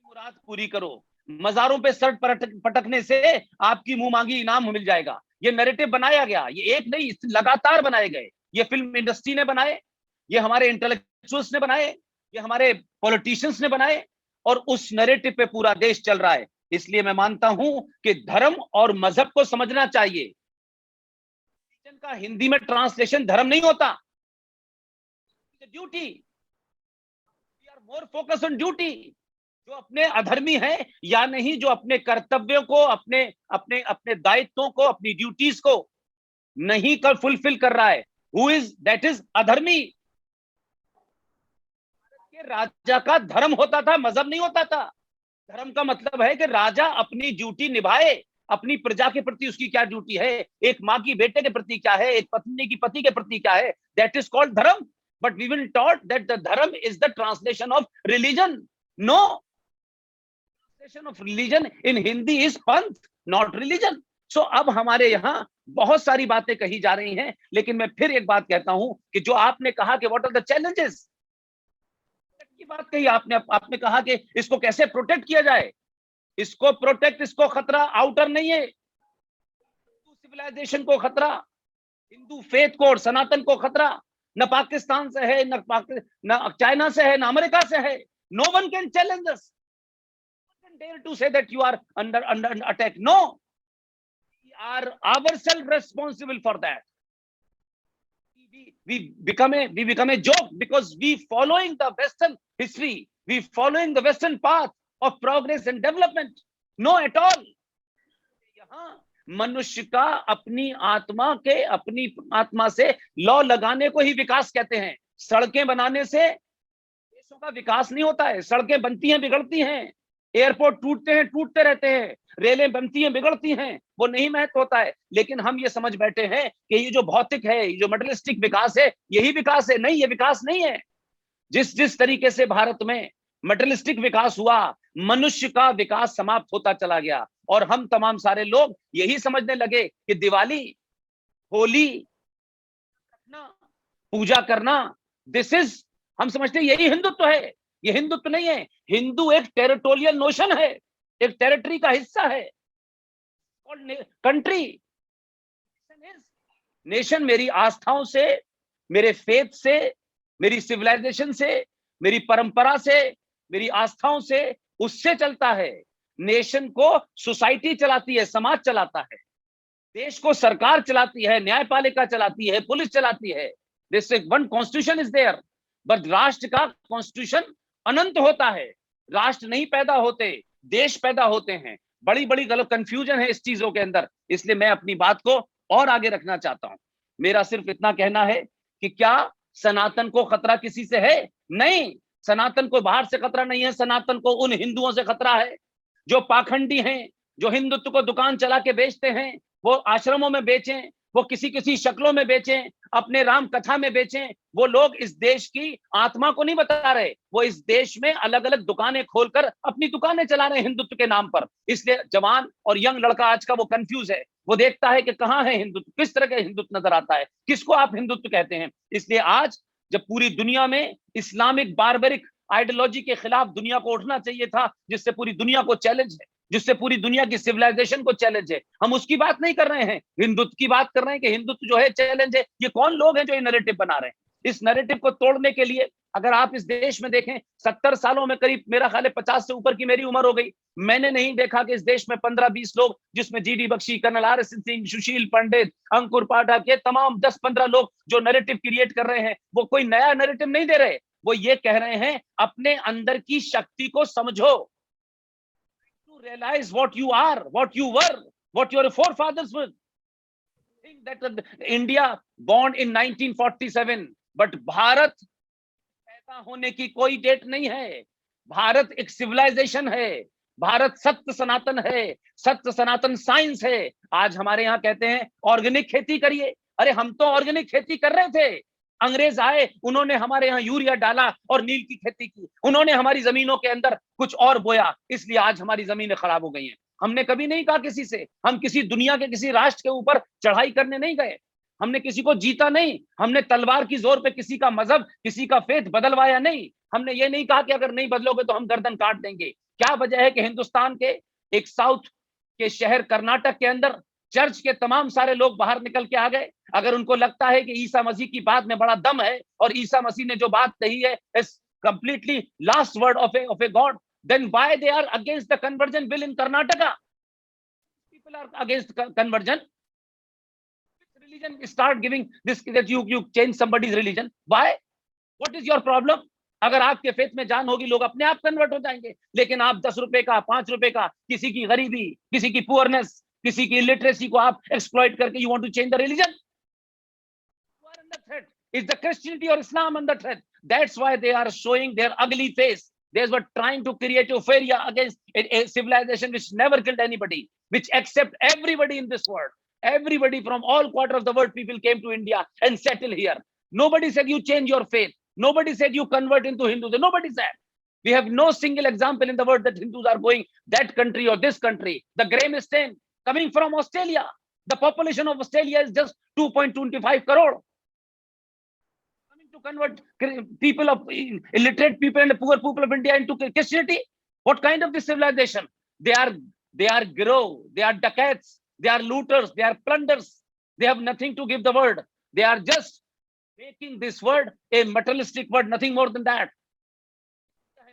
मुराद पूरी करो। मजारों पे सर पटकने से आपकी मुंह मांगी इनाम मिल जाएगा। ये नैरेटिव बनाया गया, ये एक नहीं, लगातार बनाए गए। ये फिल्म इंडस्ट्री ने बनाए, ये हमारे इंटेलेक्चुअल्स ने बनाए, ये हमारे पॉलिटिशियंस ने बनाए, और उस नैरेटिव पे पूरा देश चल रहा है। इसलिए मैं मानता हूं कि धर्म और मजहब को समझना चाहिए। का हिंदी में ट्रांसलेशन धर्म नहीं होता, duty. We are more focus on duty. जो अपने अधर्मी है या नहीं, जो अपने कर्तव्यों को, अपने अपने अपने दायित्वों को, अपनी ड्यूटीज को नहीं कर फुलफिल कर रहा है, हु इज दैट इज अधर्मी। के राजा का धर्म होता था, मजहब नहीं होता था। धर्म का मतलब है कि राजा अपनी ड्यूटी निभाए, अपनी प्रजा के प्रति उसकी क्या ड्यूटी है, एक माँ की बेटे के प्रति क्या है, एक पत्नी की पति के प्रति क्या है, that is called dharma. But we will taught that the dharma is the translation of religion. No, translation of religion in Hindi is panth, not religion. So अब हमारे यहाँ बहुत सारी बातें कही जा रही हैं, लेकिन मैं फिर एक बात कहता हूं कि जो आपने कहा कि व्हाट आर द चैलेंजेस की बात कही आपने, आपने कहा कि इसको कैसे प्रोटेक्ट किया जाए। इसको प्रोटेक्ट, इसको खतरा आउटर नहीं है, हिंदू सिविलाइजेशन को खतरा, हिंदू फेथ को और सनातन को खतरा न पाकिस्तान से है, न चाइना से है, न अमेरिका से है। No one can challenge us, dare to say that you are under attack. No, we are ourselves responsible for that. We become a joke because we following the Western history, we following the Western path of progress and development. No at all. यहाँ मनुष्य का अपनी आत्मा से law लगाने को ही विकास कहते हैं। सड़कें बनाने से देशों का विकास नहीं होता है। सड़कें बनती हैं, बिगड़ती हैं, एयरपोर्ट टूटते हैं, टूटते रहते हैं, रेलें बनती हैं, बिगड़ती हैं, वो नहीं महत्व होता है। लेकिन हम ये समझ बैठे हैं कि ये जो भौतिक है, ये जो मटेरियलिस्टिक विकास है, यही विकास है। नहीं, ये विकास नहीं है। जिस तरीके से भारत में मटेरियलिस्टिक विकास हुआ, मनुष्य का विकास समाप्त होता चला गया। और हम तमाम सारे लोग यही समझने लगे कि दिवाली, होली, पूजा करना, दिस इज, हम समझते हैं यही हिंदुत्व है। ये हिंदुत्व नहीं है। हिंदू एक टेरिटोरियल नोशन है, एक टेरिटरी का हिस्सा है। कंट्री, नेशन मेरी आस्थाओं से, मेरे फेथ से, मेरी सिविलाइजेशन से, मेरी परंपरा से, मेरी आस्थाओं से, उससे चलता है। नेशन को सोसाइटी चलाती है, समाज चलाता है। देश को सरकार चलाती है, न्यायपालिका चलाती है, पुलिस चलाती है। This one constitution is there. But राष्ट्र का कॉन्स्टिट्यूशन अनंत होता है। राष्ट्र नहीं पैदा होते, देश पैदा होते हैं। बड़ी बड़ी गलत कंफ्यूजन है इस चीजों के अंदर। इसलिए मैं अपनी बात को और आगे रखना चाहता हूं। मेरा सिर्फ इतना कहना है कि क्या सनातन को खतरा किसी से है? नहीं, सनातन को बाहर से खतरा नहीं है। सनातन को उन हिंदुओं से खतरा है जो पाखंडी हैं, जो हिंदुत्व को दुकान चला के बेचते हैं। वो आश्रमों में बेचें, वो किसी शक्लों में बेचें, अपने राम कथा में बेचें। वो लोग इस देश की आत्मा को नहीं बता रहे। वो इस देश में अलग अलग दुकानें खोलकर अपनी दुकानें चला रहे हैं हिंदुत्व के नाम पर। इसलिए जवान और यंग लड़का आज का वो कंफ्यूज है। वो देखता है कि कहाँ है हिंदुत्व, किस तरह का हिंदुत्व नजर आता है, किसको आप हिंदुत्व कहते हैं। इसलिए आज जब पूरी दुनिया में इस्लामिक बारबरिक आइडियोलॉजी के खिलाफ दुनिया को उठना चाहिए था, जिससे पूरी दुनिया को चैलेंज है, जिससे पूरी दुनिया की सिविलाइजेशन को चैलेंज है, हम उसकी बात नहीं कर रहे हैं, हिंदुत्व की बात कर रहे हैं कि हिंदुत्व जो है चैलेंज है। ये कौन लोग हैं जो ये नैरेटिव बना रहे हैं? इस नैरेटिव को तोड़ने के लिए अगर आप इस देश में देखें, 70 सालों में करीब, मेरा ख्याल है 50 से ऊपर की मेरी उम्र हो गई, मैंने नहीं देखा कि इस देश में 15-20 लोग, जिसमें GD Bakshi, colonel RS Singh, Sushil Pandit, Ankur Pathak, ये तमाम 10-15 लोग जो नैरेटिव क्रिएट कर रहे हैं, वो कोई नया नैरेटिव नहीं दे रहे। वो ये कह रहे हैं अपने अंदर की शक्ति को समझो, realize what you are, what you were, what your forefathers were. Think that India born in 1947, but Bharat पैदा होने की कोई डेट नहीं है। भारत एक सिविलाइजेशन है। भारत सत्य सनातन है, सत्य सनातन साइंस है। आज हमारे यहाँ कहते हैं ऑर्गेनिक खेती करिए। अरे हम तो ऑर्गेनिक खेती कर रहे थे। अंग्रेज आए, उन्होंने हमारे यहाँ यूरिया डाला और नील की खेती की। उन्होंने हमारी जमीनों के अंदर कुछ और बोया, इसलिए आज हमारी जमीनें खराब हो गई हैं। हमने कभी नहीं कहा किसी से, हम किसी दुनिया के किसी राष्ट्र के ऊपर चढ़ाई करने नहीं गए। हमने किसी को जीता नहीं। हमने तलवार की जोर पे किसी का मजहब, किसी का फेथ बदलवाया नहीं। हमने ये नहीं कहा कि अगर नहीं बदलोगे तो हम गर्दन काट देंगे। क्या वजह है कि हिंदुस्तान के एक साउथ के शहर कर्नाटक के अंदर चर्च के तमाम सारे लोग बाहर निकल के आ गए? अगर उनको लगता है कि ईसा मसीह की बात में बड़ा दम है और ईसा मसीह ने जो बात कही है is completely last word of a god, then why they are against the conversion bill in Karnataka? People are against conversion. religion start giving this that you change somebody's religion. Why? What is your problem? अगर आपके faith में जान होगी लोग अपने आप convert हो जाएंगे, लेकिन आप 10 रुपए का 5 रुपए का किसी की गरीबी, किसी की पुअरनेस, किसी की इलिटरेसी को आप एक्सप्लॉइट करके you want to change the religion. You are under threat. Is the Christianity or Islam under threat? That's why they are showing their ugly face. They were trying to create euphoria against a civilization which never killed anybody, which accept everybody in this world. Everybody from all quarters of the world, people came to India and settled here. Nobody said you change your faith. Nobody said you convert into Hindus. Nobody said. We have no single example in the world that Hindus are going that country or this country. The Graham stain coming from Australia. The population of Australia is just 2.25 crore. Coming to convert people of illiterate people and the poor people of India into Christianity. What kind of this civilization? They are giro, they are dacoits, they are looters, they are plunderers. They have nothing to give the world. They are just making this word a materialistic word, nothing more than that.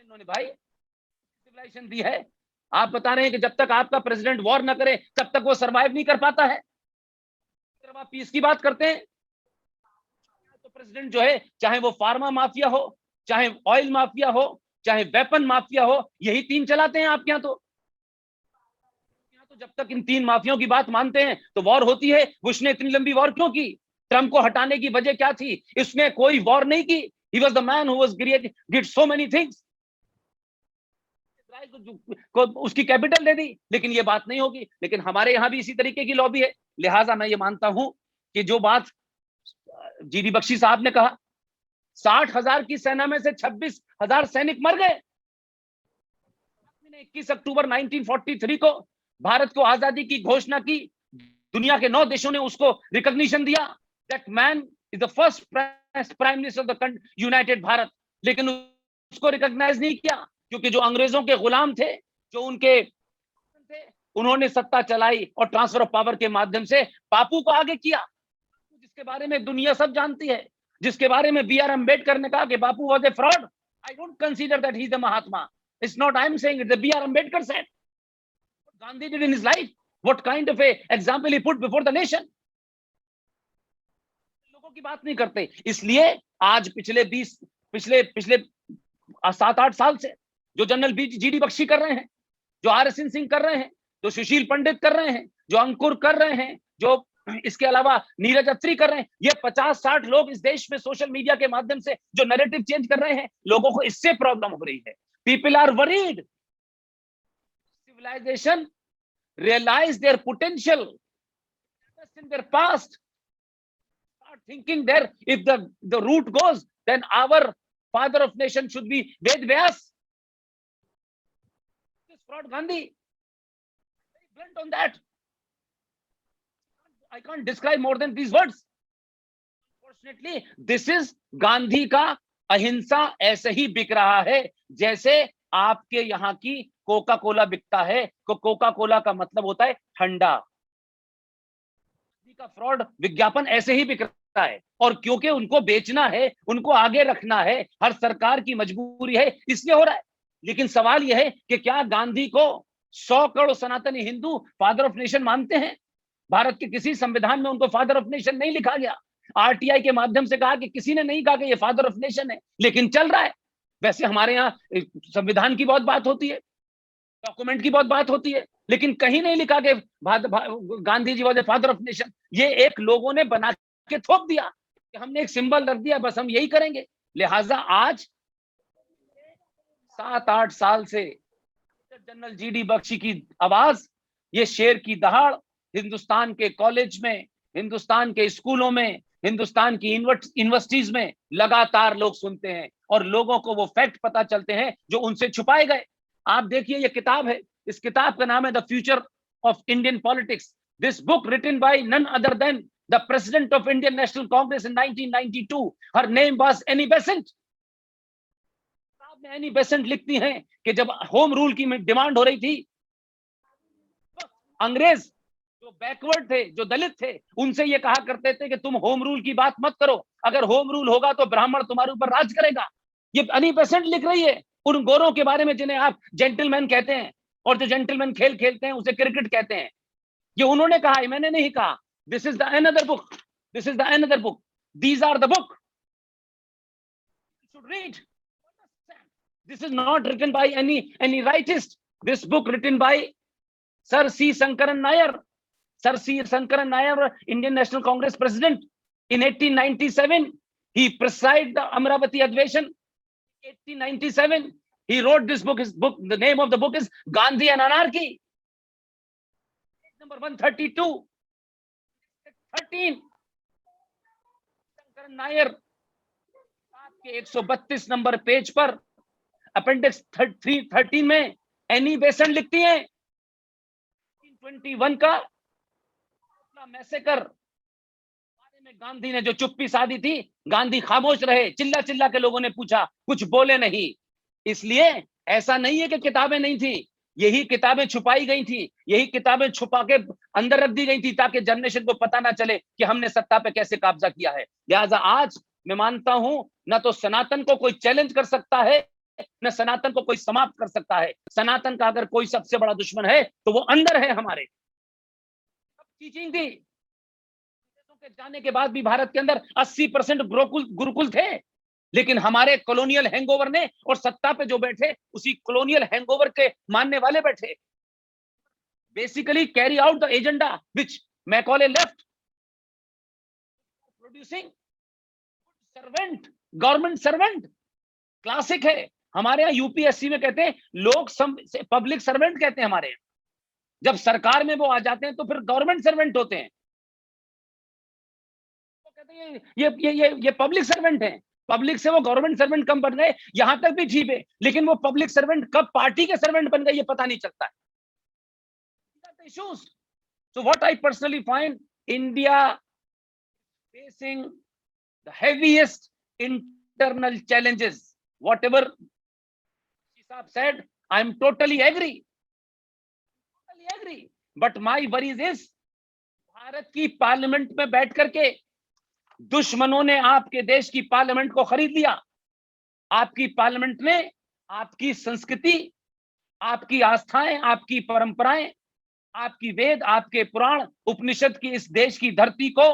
इन्होंने भाई civilisation दी है. आप बता रहे हैं कि जब तक आपका प्रेसिडेंट वॉर ना करे तब तक वो सरवाइव नहीं कर पाता है. जब आप पीस की बात करते हैं तो प्रेसिडेंट जो है, चाहे वो फार्मा माफिया हो, चाहे ऑयल माफिया हो, चाहे वेपन माफिया हो, यही तीन चलाते हैं आपके यहाँ. तो जब तक इन तीन माफियाओं की बात मानते हैं तो वॉर होती है. बुश ने इतनी लंबी वॉर क्यों की? ट्रंप को हटाने की वजह क्या थी? इसने कोई वॉर नहीं की. He was the man who was did so many things. को उसकी कैपिटल दे दी, लेकिन ये बात नहीं होगी. लेकिन हमारे यहाँ भी इसी तरीके की लॉबी है. लिहाजा मैं ये मानता हूं कि जो बात जीडी बख्शी साहब ने कहा, 60,000 की सेना में से 26,000 सैनिक मर गए. 21 अक्टूबर 1943 को भारत को आजादी की घोषणा की. दुनिया के 9 देशों ने उसको रिकॉग्निशन दिया. That man is the first prime minister of the United Bharat. लेकिन उसको रिकॉग्नाइज नहीं किया, क्योंकि जो अंग्रेजों के गुलाम थे, जो उनके थे, उन्होंने सत्ता चलाई और ट्रांसफर ऑफ पावर के माध्यम से बापू को आगे किया, जिसके बारे में दुनिया सब जानती है, जिसके बारे में बी आर अम्बेडकर ने कहा कि Bapu was a fraud. I don't consider that he is the Mahatma. It's not I am saying it, the B R Ambedkar said. Gandhi did in his life. What kind of a example he put before the nation? लोगों की बात नहीं करते. इसलिए आज पिछले 7-8 साल से जो जनरल GD बख्शी कर रहे हैं, जो RS सिंह कर रहे हैं, जो सुशील पंडित कर रहे हैं, जो अंकुर कर रहे हैं, जो इसके अलावा नीरज अत्री कर रहे हैं, ये 50-60 लोग इस देश में सोशल मीडिया के माध्यम से जो नैरेटिव चेंज कर रहे हैं, लोगों को इससे प्रॉब्लम हो रही है. People are worried. Civilization realize their potential, invest in their past, start thinking there. If the route goes, then our father of nation should be Ved Vyas. This fraud Gandhi. Very blunt on that. I can't describe more than these words. Unfortunately, this is Gandhi का अहिंसा ऐसे ही बिक रहा है जैसे आपके यहाँ की कोका कोला बिकता है. कोका कोला का मतलब होता है ठंडा. का फ्रॉड विज्ञापन ऐसे ही बिक रहा है, और क्योंकि उनको बेचना है, उनको आगे रखना है, हर सरकार की मजबूरी है, इसलिए हो रहा है. लेकिन सवाल यह है कि क्या गांधी को 100 करोड़ सनातनी हिंदू फादर ऑफ नेशन मानते हैं? भारत के किसी संविधान में उनको फादर ऑफ नेशन नहीं लिखा गया. RTI के माध्यम से कहा कि किसी ने नहीं कहा कि ये फादर ऑफ नेशन है, लेकिन चल रहा है. वैसे हमारे यहाँ संविधान की बहुत बात होती है, डॉक्यूमेंट की बहुत बात होती है, लेकिन कहीं नहीं लिखा कि Gandhi ji was father of nation. ये एक लोगों ने बना के थोप दिया कि हमने एक सिंबल रख दिया, बस हम यही करेंगे. लिहाजा आज 7-8 साल से जनरल GD बख्शी की आवाज, ये शेर की दहाड़ हिंदुस्तान के कॉलेज में, हिंदुस्तान के स्कूलों में, हिंदुस्तान की यूनिवर्सिटीज में लगातार लोग सुनते हैं, और लोगों को वो फैक्ट पता चलते हैं जो उनसे छुपाए गए. आप देखिए, ये किताब है, इस किताब का नाम है the future of Indian politics. This book written by none other than the president of Indian National Congress in 1992. Her name was Annie Besant. किताब में एनी बेसेंट लिखती हैं कि जब होम रूल की डिमांड हो रही थी, अंग्रेज जो बैकवर्ड थे, जो दलित थे, उनसे ये कहा करते थे कि तुम होम रूल की बात मत करो, अगर होम रूल होगा तो ब्राह्मण तुम्हारे ऊपर राज करेगा. ये एनी बेसेंट लिख रही है उन गोरों के बारे में जिन्हें आप जेंटलमैन कहते हैं, और जो जेंटलमैन खेल खेलते हैं उसे क्रिकेट कहते हैं. ये उन्होंने कहा है, मैंने नहीं कहा. This is the another book. This is the another book. These are the book. You should read. This is not written by any rightist. This book written by Sir C. Sankaran Nair. Sir C. Sankaran Nair, Indian National Congress president in 1897. He presided the Amravati Adveshan. 1897. He wrote this book. His book, the name of the book is Gandhi and Anarchy. Number 132. 13. Sankaran Nair आपके 132 number page पर appendix 13 में Annie Besant लिखती है 1921 का massacre बारे में गांधी ने जो चुप्पी साधी थी, गांधी खामोश रहे, चिल्ला चिल्ला के लोगों ने पूछा, कुछ बोले नहीं। इसलिए ऐसा नहीं है कि किताबें नहीं थी, यही किताबें छुपाई गई थी, यही किताबें छुपा के अंदर रख दी गई थी ताकि जनरेशन को पता ना चले कि हमने सत्ता पे कैसे कब्जा किया है। लिहाजा आज मैं मानता हूं ना तो सनातन को कोई चैलेंज कर सकता है, न सनातन को कोई समाप्त कर सकता है। सनातन का अगर कोई सबसे बड़ा दुश्मन है तो वो अंदर है हमारे। सब टीचिंग थी, के जाने के बाद भी भारत के अंदर 80% गुरुकुल थे, लेकिन हमारे कॉलोनियल हैंगओवर ने और सत्ता पे जो बैठे उसी कॉलोनियल हैंगओवर के मानने वाले बैठे। Basically carry out the agenda which Macaulay left, producing servant, government servant. Classic है हमारे यहाँ यूपीएससी में कहते हैं लोग पब्लिक सर्वेंट कहते हैं हमारे यहाँ। जब सरकार में वो आ जाते हैं तो फिर गवर्नमेंट सर्वेंट होते हैं। वो कहते हैं ये पब्लिक सर्वेंट हैं, पब्लिक से वो गवर्नमेंट सर्वेंट कम बन गए, यहां तक भी ठीक है, लेकिन वो पब्लिक सर्वेंट कब पार्टी के सर्वेंट बन गए ये पता नहीं चलता है। Issues. So what I personally find, India facing the heaviest internal challenges. Whatever Sahab said, I am totally agree. But my worries is Bharat की पार्लियामेंट में बैठ करके दुश्मनों ने आपके देश की पार्लियामेंट को खरीद लिया। आपकी पार्लियामेंट में आपकी संस्कृति, आपकी आस्थाएं, आपकी परंपराएं, आपकी वेद, आपके पुराण, उपनिषद की इस देश की धरती को,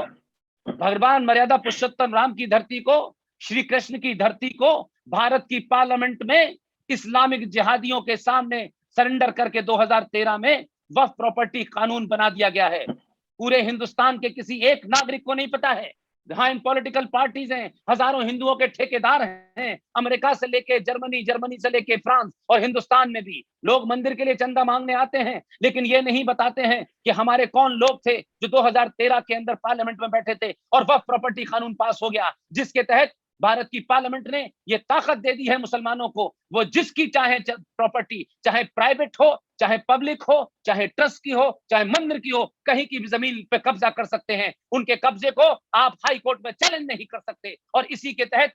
भगवान मर्यादा पुरुषोत्तम राम की धरती को, श्री कृष्ण की धरती को भारत की पार्लियामेंट में इस्लामिक जिहादियों के सामने सरेंडर करके 2013 में वक्फ प्रॉपर्टी कानून बना दिया गया है। पूरे हिंदुस्तान के किसी एक नागरिक को नहीं पता है। जहां इन पॉलिटिकल पार्टीज हैं, हजारों हिंदुओं के ठेकेदार हैं, अमेरिका से लेके जर्मनी, जर्मनी से लेके फ्रांस और हिंदुस्तान में भी लोग मंदिर के लिए चंदा मांगने आते हैं, लेकिन ये नहीं बताते हैं कि हमारे कौन लोग थे जो 2013 के अंदर पार्लियामेंट में बैठे थे और वक्फ प्रॉपर्टी कानून पास हो गया, जिसके तहत भारत की पार्लियामेंट ने ये ताकत दे दी है मुसलमानों को, वो जिसकी चाहे प्रॉपर्टी, चाहे प्राइवेट हो, चाहे पब्लिक हो, चाहे ट्रस्ट की हो, चाहे मंदिर की हो, कहीं की भी जमीन पे कब्जा कर सकते हैं। उनके कब्जे को आप हाई कोर्ट में चैलेंज नहीं कर सकते। और इसी के तहत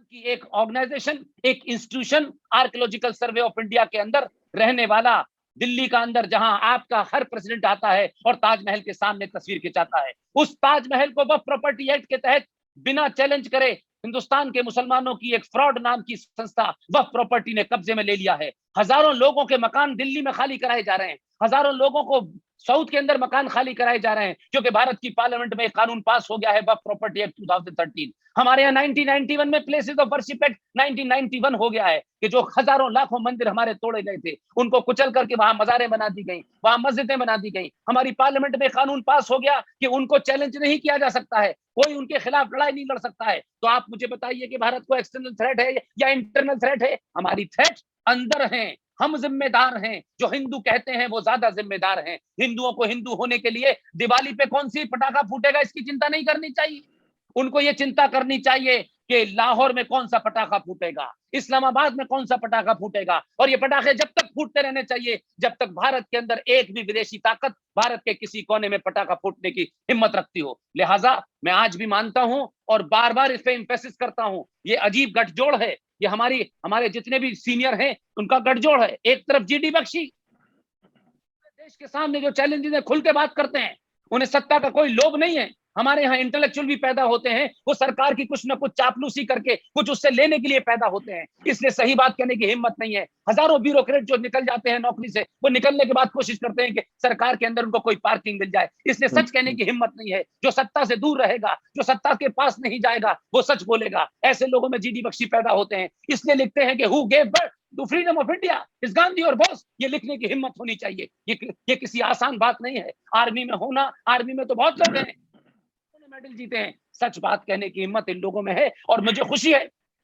की एक ऑर्गेनाइजेशन, एक institution, archaeological survey of India के अंदर रहने वाला, दिल्ली का अंदर जहां आपका हर प्रेसिडेंट आता है और ताजमहल के सामने तस्वीर खिंचाता है, उस ताजमहल को वक्फ प्रॉपर्टी एक्ट के तहत बिना चैलेंज करे हिंदुस्तान के मुसलमानों की एक फ्रॉड नाम की संस्था वक्फ प्रॉपर्टी ने कब्जे में ले लिया है। हजारों लोगों के मकान दिल्ली में खाली कराए जा रहे हैं, हजारों लोगों को साउथ के अंदर मकान खाली कराए जा रहे हैं, क्योंकि भारत की पार्लियामेंट में एक कानून पास हो गया है वक्फ प्रॉपर्टी एक्ट 2013। हमारे यहाँ 1991 में प्लेसेस ऑफ वर्शिप एक्ट 1991 हो गया है कि जो हजारों लाखों मंदिर हमारे तोड़े गए थे उनको कुचल करके वहां मजारें बना दी गई, वहां मस्जिदें बना दी गई। हमारी पार्लियामेंट में कानून पास हो गया कि उनको चैलेंज नहीं किया जा सकता है, कोई उनके खिलाफ लड़ाई नहीं लड़ सकता है। तो आप मुझे बताइए कि भारत को एक्सटर्नल थ्रेट है या इंटरनल थ्रेट है? हमारी थ्रेट अंदर है, हम जिम्मेदार हैं। जो हिंदू कहते हैं वो ज्यादा जिम्मेदार हैं। हिंदुओं को हिंदू होने के लिए दिवाली पे कौन सी पटाखा फूटेगा इसकी चिंता नहीं करनी चाहिए, उनको ये चिंता करनी चाहिए कि लाहौर में कौन सा पटाखा फूटेगा, इस्लामाबाद में कौन सा पटाखा फूटेगा। और ये पटाखे जब तक फूटते रहने चाहिए जब तक भारत के अंदर एक भी विदेशी ताकत भारत के किसी कोने में पटाखा फूटने की हिम्मत रखती हो। लिहाजा मैं आज भी मानता हूं और बार बार इस पे इंफेसिस करता हूं, ये अजीब गठजोड़ है, ये हमारे जितने भी सीनियर हैं उनका गठजोड़ है। एक तरफ जीडी बख्शी देश के सामने जो चैलेंजेस है खुल के बात करते हैं, उन्हें सत्ता का कोई लोभ नहीं है। हमारे यहाँ इंटेलेक्चुअल भी पैदा होते हैं, वो सरकार की कुछ ना कुछ चापलूसी करके कुछ उससे लेने के लिए पैदा होते हैं, इसलिए सही बात कहने की हिम्मत नहीं है। हजारों ब्यूरोक्रेट जो निकल जाते हैं नौकरी से, वो निकलने के बाद कोशिश करते हैं कि सरकार के अंदर उनको कोई पार्किंग मिल जाए, इसलिए सच कहने की हिम्मत नहीं है। जो सत्ता से दूर रहेगा, जो सत्ता के पास नहीं जाएगा, वो सच बोलेगा। ऐसे लोगों में जीडी बख्शी पैदा होते हैं, इसलिए लिखते हैं कि who gave birth to freedom of India is Gandhi और बोस। ये लिखने की हिम्मत होनी चाहिए, ये किसी आसान बात नहीं है। आर्मी में होना, आर्मी में तो बहुत लोग हैं मेडल जीते हैं, सच बात कहने की हिम्मत इन लोगों में है। और मुझे खुशी है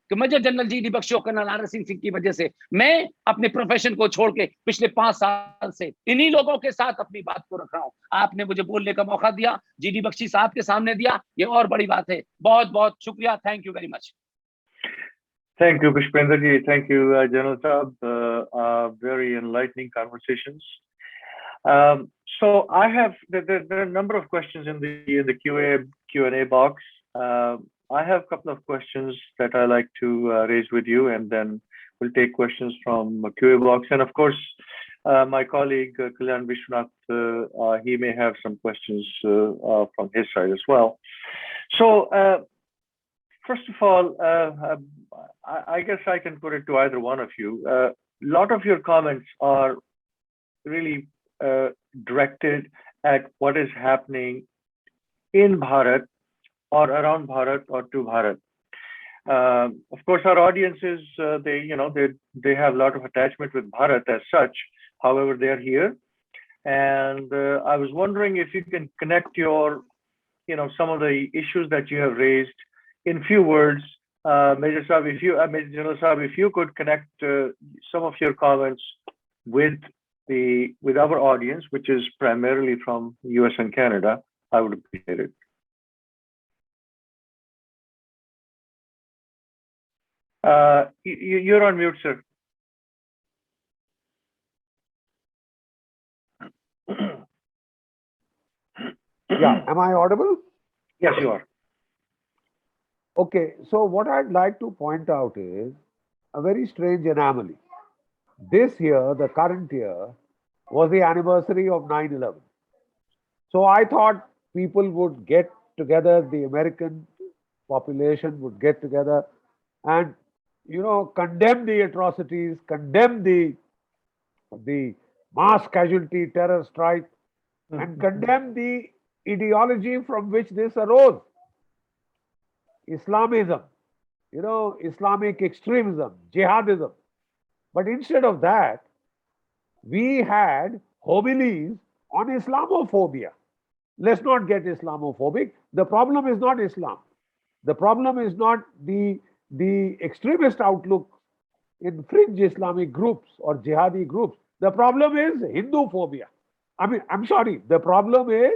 कि मुझे जनरल जीडी बख्शी और कर्नल आर सिंह की वजह से मैं अपने प्रोफेशन को छोड़ के पिछले 5 साल से इन्हीं लोगों के साथ अपनी बात को रख रहा हूं। आपने मुझे बोलने का मौका दिया, जीडी बख्शी साहब के सामने दिया, ये और बड़ी बात है। बहुत बहुत शुक्रिया, thank you very much. Thank you, Pushpendra ji. Thank you, General Saab. Very enlightening conversations. So I have there are a number of questions in the Q&A box. I have a couple of questions that I like to raise with you, and then we'll take questions from Q&A box. And of course, my colleague Kalyan Vishwanath, he may have some questions from his side as well. So first of all, I guess I can put it to either one of you. A lot of your comments are really directed at what is happening in Bharat or around Bharat or to Bharat. Of course, our audiences, they have a lot of attachment with Bharat as such. However, they are here, and I was wondering if you can connect your, some of the issues that you have raised in few words. Major Saab, Major General Saab, if you could connect some of your comments with our audience, which is primarily from US and Canada, I would appreciate it. You're on mute, sir. Yeah, am I audible? Yes, you are. Okay, so what I'd like to point out is a very strange anomaly. This year, the current year, was the anniversary of 9/11. So I thought people would get together, the American population would get together and, condemn the atrocities, condemn the mass casualty terror strike, and condemn the ideology from which this arose. Islamism, Islamic extremism, jihadism. But instead of that, we had homilies on Islamophobia. Let's not get Islamophobic. The problem is not Islam. The problem is not the extremist outlook in fringe Islamic groups or jihadi groups. The problem is Hindu phobia. I'm sorry. The problem is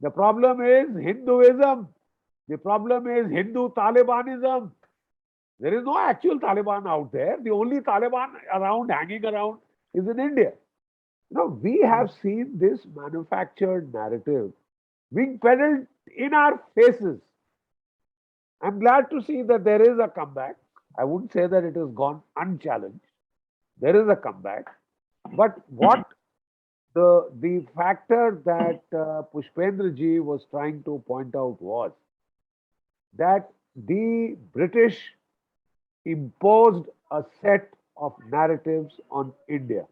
Hinduism. The problem is Hindu Talibanism. There is no actual Taliban out there. The only Taliban hanging around is in India. We have seen this manufactured narrative being peddled in our faces. I'm glad to see that there is a comeback. I wouldn't say that it has gone unchallenged. There is a comeback. But what the factor that Pushpendra ji was trying to point out was that the British imposed a set of narratives on India.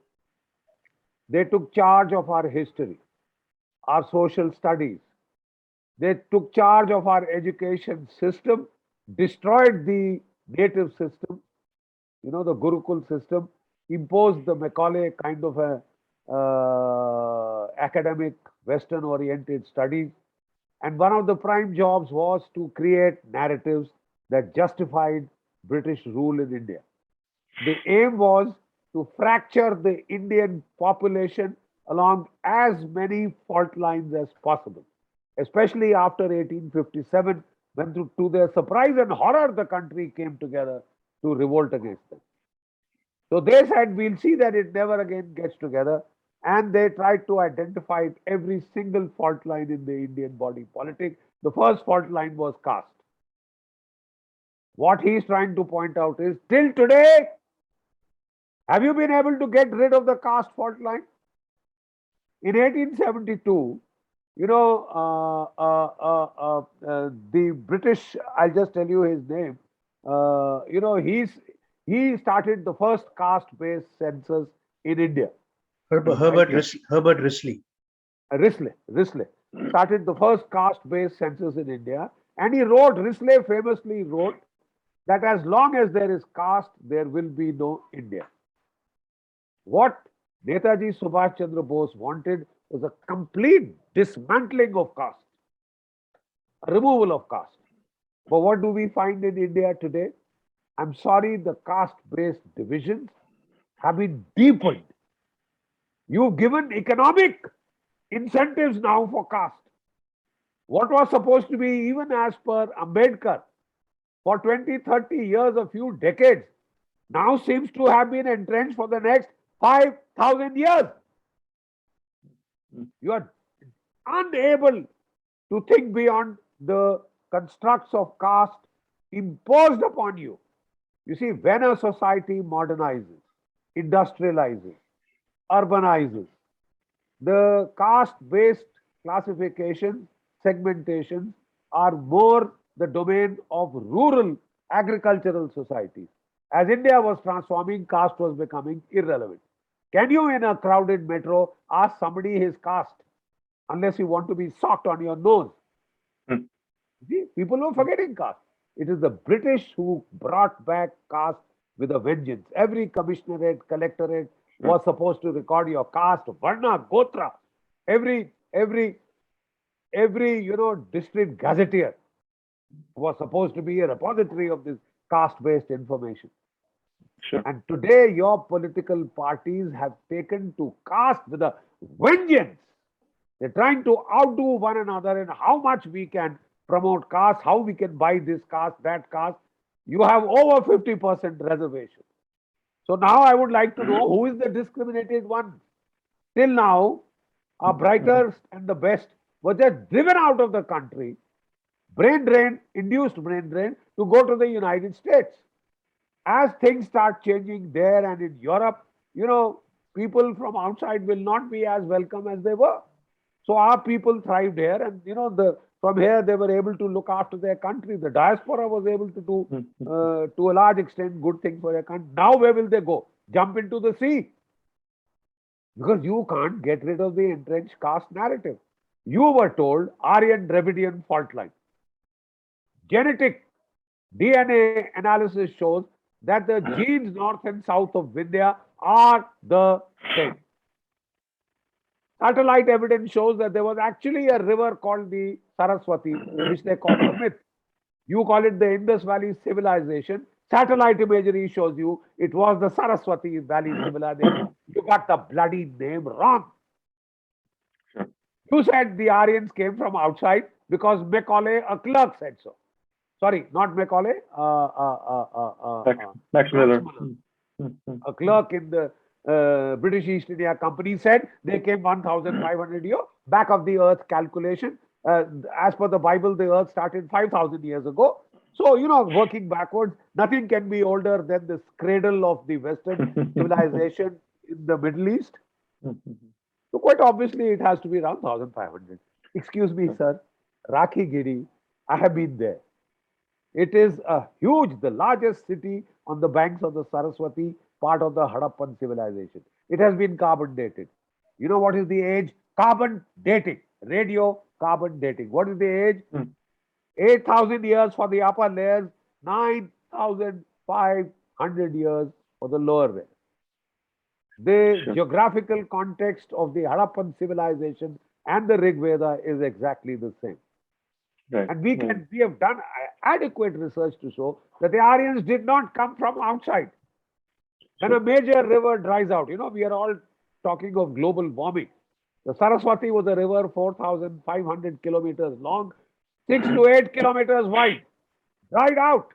They took charge of our history, our social studies. They took charge of our education system, destroyed the native system, the Gurukul system, imposed the Macaulay kind of a academic, Western-oriented studies. And one of the prime jobs was to create narratives that justified British rule in India. The aim was to fracture the Indian population along as many fault lines as possible, especially after 1857, when to their surprise and horror, the country came together to revolt against them. So they said, we'll see that it never again gets together. And they tried to identify every single fault line in the Indian body politic. The first fault line was caste. What he's trying to point out is, till today, have you been able to get rid of the caste fault line? In 1872, The British, I'll just tell you his name. He started the first caste-based census in India. Herbert Risley. Risley started the first caste-based census in India, and Risley famously wrote that as long as there is caste, there will be no India. What Netaji Subhash Chandra Bose wanted was a complete dismantling of caste, a removal of caste. But what do we find in India today? I'm sorry, the caste-based divisions have been deepened. You've given economic incentives now for caste. What was supposed to be, even as per Ambedkar, for 20, 30 years, a few decades, now seems to have been entrenched for the next 5,000 years. You are unable to think beyond the constructs of caste imposed upon you. You see, when a society modernizes, industrializes, urbanizes, the caste-based classification, segmentation are more the domain of rural agricultural societies. As India was transforming, caste was becoming irrelevant. Can you, in a crowded metro, ask somebody his caste unless you want to be socked on your nose? See, people are forgetting caste. It is the British who brought back caste with a vengeance. Every commissionerate, collectorate was supposed to record your caste, varna, gotra. Every district gazetteer was supposed to be a repository of this caste-based information. Sure. And today, your political parties have taken to caste with a vengeance. They're trying to outdo one another in how much we can promote caste, how we can buy this caste, that caste. You have over 50% reservation. So now I would like to know who is the discriminated one. Till now, our brightest and the best were just driven out of the country, brain drain, induced brain drain, to go to the United States. As things start changing there and in Europe, people from outside will not be as welcome as they were. So our people thrived here, and from here they were able to look after their country. The diaspora was able to do, to a large extent, good things for their country. Now where will they go? Jump into the sea? Because you can't get rid of the entrenched caste narrative. You were told Aryan-Dravidian fault line. Genetic DNA analysis shows that the genes north and south of Vindhya are the same. Satellite evidence shows that there was actually a river called the Saraswati, which they call a myth. You call it the Indus Valley civilization. Satellite imagery shows you it was the Saraswati Valley civilization. You got the bloody name wrong. Sure. You said the Aryans came from outside because Macaulay, a clerk, said so. Sorry, not Macaulay. Max Miller. A clerk in the British East India Company said they came 1,500 years back of the earth calculation. As per the Bible, the earth started 5,000 years ago. So, working backwards, nothing can be older than this cradle of the Western civilization in the Middle East. So quite obviously, it has to be around 1,500. Excuse me, sir. Rakhi Giri, I have been there. It is the largest city on the banks of the Saraswati, part of the Harappan civilization. It has been carbon dated. You know what is the age? Carbon dating. Radio carbon dating. What is the age? 8,000 years for the upper layers, 9,500 years for the lower layers. The geographical context of the Harappan civilization and the Rig Veda is exactly the same. Right. And we have done adequate research to show that the Aryans did not come from outside. When a major river dries out, we are all talking of global warming. The Saraswati was a river 4,500 kilometers long, 6 to 8 kilometers wide, dried out.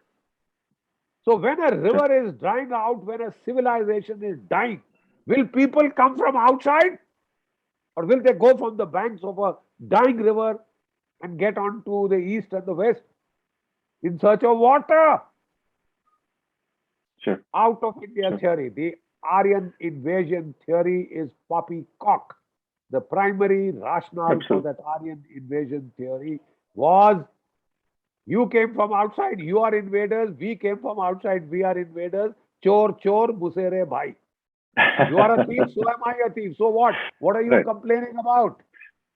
So when a river is drying out, when a civilization is dying, will people come from outside? Or will they go from the banks of a dying river and get on to the east and the west in search of water? Sure. Out of India theory, the Aryan invasion theory is poppycock. the primary rationale for Absolutely. that Aryan invasion theory was you came from outside, you are invaders, we came from outside, we are invaders, chor chor musere bhai. You are a thief, so am I a thief. So what? What are you Right. complaining about?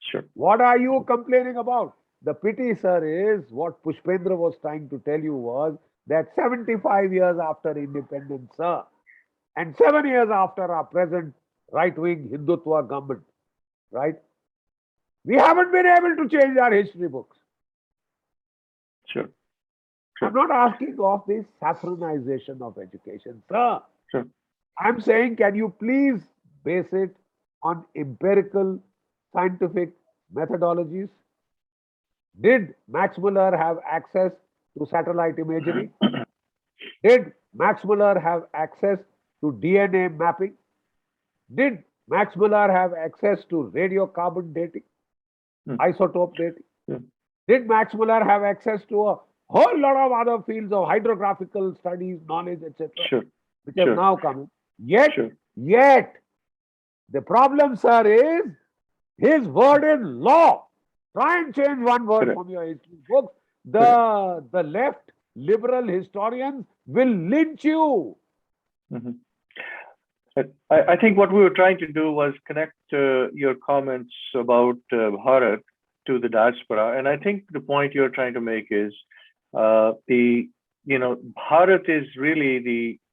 Sure. What are you complaining about? The pity, sir, is what Pushpendra was trying to tell you was that 75 years after independence, sir, and 7 years after our present right-wing Hindutva government, right? We haven't been able to change our history books. Sure. I'm not asking of this saffronization of education, sir. Sure. I'm saying, can you please base it on empirical, scientific methodologies? Did Max Muller have access to satellite imagery? Did Max Muller have access to DNA mapping? Did Max Muller have access to radiocarbon dating, isotope dating? Did Max Muller have access to a whole lot of other fields of hydrographical studies, knowledge, etc., Sure. which have Sure. now come in? Yet, Sure. the problem, sir, is his word is law. Try and change one word Correct. from your history books. The left liberal historians will lynch you. Mhm. I think what we were trying to do was connect your comments about Bharat to the diaspora, and I think the point you're trying to make is Bharat is really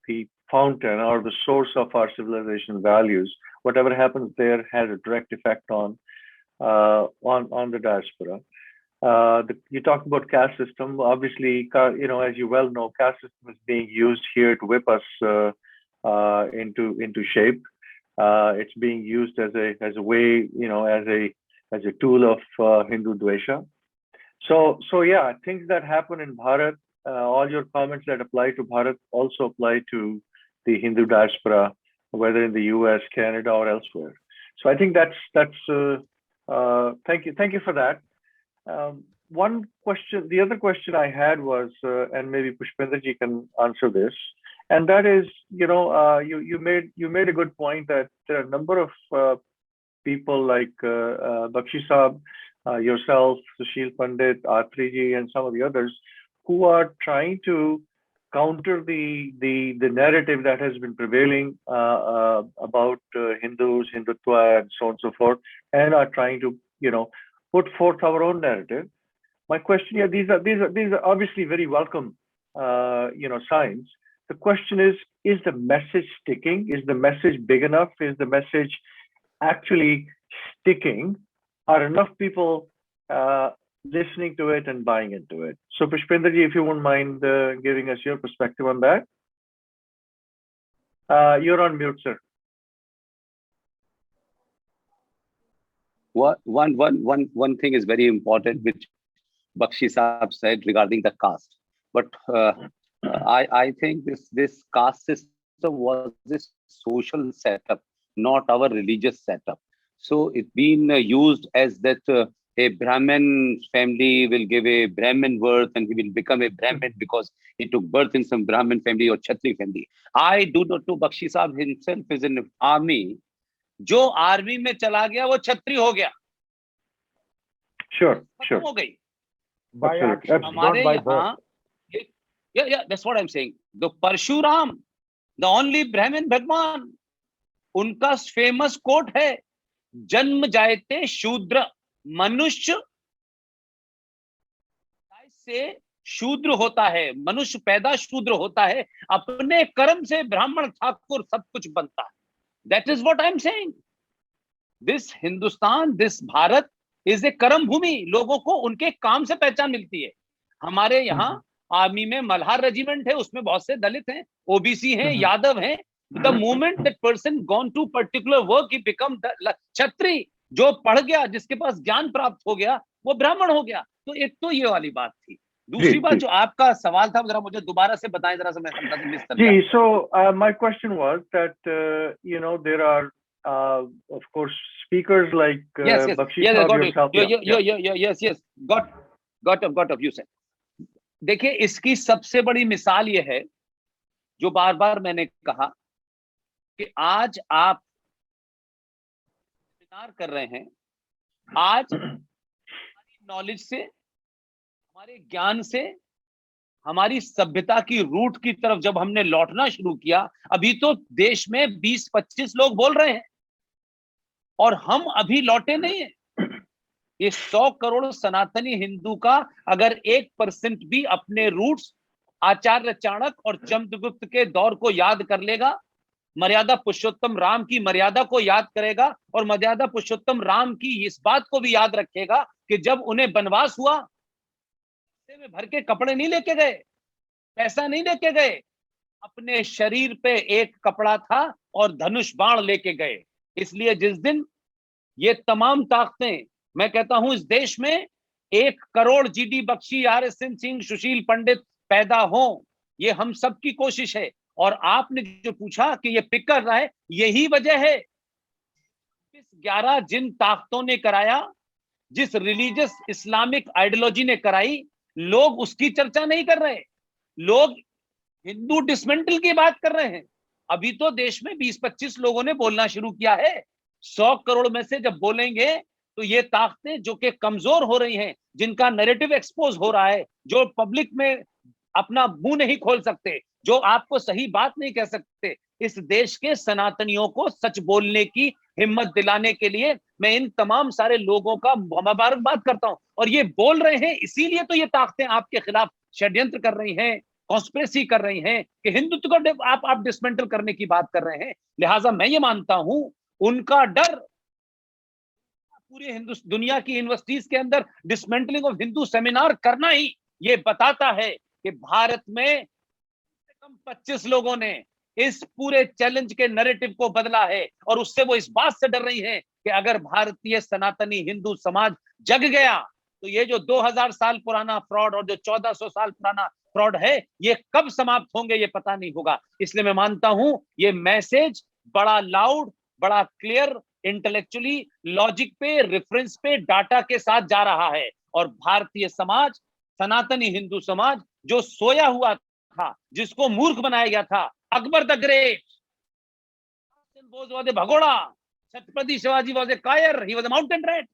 the fountain or the source of our civilization values. Whatever happens there has a direct effect on the diaspora. You talked about caste system. Obviously, as you well know, caste system is being used here to whip us into shape. It's being used as a way, as a tool of Hindu dvesha. So yeah, things that happen in Bharat, all your comments that apply to Bharat also apply to the Hindu diaspora, whether in the U.S., Canada, or elsewhere. So I think that's thank you for that. One question, the other question I had was, and maybe Pushpendraji can answer this, and that is, you made a good point that there are a number of people like Bakshi Saab, yourself, Sushil Pandit, Atriji, and some of the others who are trying to counter the narrative that has been prevailing about Hindus, Hindutva, and so on and so forth, and are trying to put forth our own narrative. My question here, these are obviously very welcome signs. The question is the message sticking? Is the message big enough? Is the message actually sticking? Are enough people listening to it and buying into it? So Pushpendraji, if you wouldn't mind giving us your perspective on that. You're on mute, sir. One thing is very important, which Bakshi Saab said regarding the caste. But I think this caste system was this social setup, not our religious setup. So it's been used as that a Brahmin family will give a Brahmin birth and he will become a Brahmin because he took birth in some Brahmin family or Kshatriya family. I do not know. Bakshi Saab himself is in army. जो army में चला गया वो छत्री हो गया. Sure. हो गई. By action, not by birth. Yeah, that's what I'm saying. The Parshuram, the only Brahmin Bhagwan, उनका famous quote है, जन्म जायते शूद्र, मनुष्य से शूद्र होता है, मनुष्य पैदा शूद्र होता है, अपने कर्म से ब्राह्मण ठाकुर सब कुछ बनता है. That is what I'm saying. This Hindustan, this Bharat is a कर्म भूमि. लोगों को उनके काम से पहचान मिलती है. हमारे यहाँ आर्मी में मल्हार रेजिमेंट है, उसमें बहुत से दलित हैं, ओबीसी हैं, यादव हैं. The moment that person gone to particular work, he become छत्री. जो पढ़ गया, जिसके पास ज्ञान प्राप्त हो गया, वो ब्राह्मण हो गया. तो एक तो ये वाली बात थी. दूसरी बात जो आपका सवाल था, जरा मुझे दोबारा से बताएं, जरा से मैं हल्का से मिस कर गया. So my question was that there are of course speakers like Bakshi Saab yourself. Yes. Got up. You said. देखिए, इसकी सबसे बड़ी मिसाल ये है, जो बार बार मैंने कहा कि आज आप सेमिनार कर रहे हैं। आज हमारी नॉलेज से, हमारे ज्ञान से, हमारी सभ्यता की रूट की तरफ जब हमने लौटना शुरू किया, अभी तो देश में 20-25 लोग बोल रहे हैं और हम अभी लौटे नहीं है। ये 100 करोड़ सनातनी हिंदू का अगर 1% भी अपने रूट्स, आचार्य चाणक्य और चंद्रगुप्त के दौर को याद कर लेगा, मर्यादा पुरुषोत्तम राम की मर्यादा को याद करेगा और मर्यादा पुरुषोत्तम राम की इस बात को भी याद रखेगा कि जब उन्हें वनवास हुआ, में भर के कपड़े नहीं लेके गए, पैसा नहीं लेके गए, अपने शरीर पे एक कपड़ा था और धनुष बाण लेके गए। इसलिए जिस दिन ये तमाम ताकतें, मैं कहता हूं इस देश में 1 करोड़ जीडी बख्शी, RS सिंह, सुशील पंडित पैदा हो, ये हम सब की कोशिश है। और आपने जो पूछा कि ये पिक कर रहा है, यही वजह है। 11 जिन ताकतों ने कराया, जिस रिलीजियस इस्लामिक आइडियोलॉजी ने कराई, लोग उसकी चर्चा नहीं कर रहे, लोग हिंदू डिसमेंटल की बात कर रहे हैं। अभी तो देश में 20-25 लोगों ने बोलना शुरू किया है। 100 करोड़ में से जब बोलेंगे तो ये ताकतें जो कि कमजोर हो रही हैं, जिनका नैरेटिव एक्सपोज हो रहा है, जो पब्लिक में अपना मुंह नहीं खोल सकते, जो आपको सही बात नहीं कह सकते, इस देश के सनातनियों को सच बोलने की हिम्मत दिलाने के लिए मैं इन तमाम सारे लोगों का मुबारकबाद करता हूं। और ये बोल रहे हैं, इसीलिए तो ये ताकतें आपके खिलाफ षड्यंत्र कर रही हैं, कॉन्स्पिरेसी कर रही हैं कि हिंदुत्व को आप डिसमेंटल करने की बात कर रहे हैं। लिहाजा मैं ये मानता हूं, उनका डर पूरे हिंदू दुनिया की यूनिवर्सिटीज के अंदर डिसमेंटलिंग ऑफ हिंदू सेमिनार करना ही ये बताता है कि भारत में कम 25 लोगों ने इस पूरे चैलेंज के नैरेटिव को बदला है। और उससे वो इस बात से डर रही हैं कि अगर भारतीय सनातनी हिंदू समाज जग गया तो ये जो 2000 साल पुराना फ्रॉड और जो 1400 साल पुराना फ्रॉड है, ये कब समाप्त होंगे ये पता नहीं होगा। इसलिए मैं मानता हूं ये मैसेज बड़ा लाउड, बड़ा क्लियर, इंटेलेक्चुअली लॉजिक पे, रेफरेंस पे, डाटा के साथ जा रहा है। और भारतीय समाज, सनातनी हिंदू समाज जो सोया हुआ था, जिसको मूर्ख बनाया गया था, Akbar the great was a भगोड़ा, छत्रपति शिवाजी वाज ए कायर, he was a mountain rat.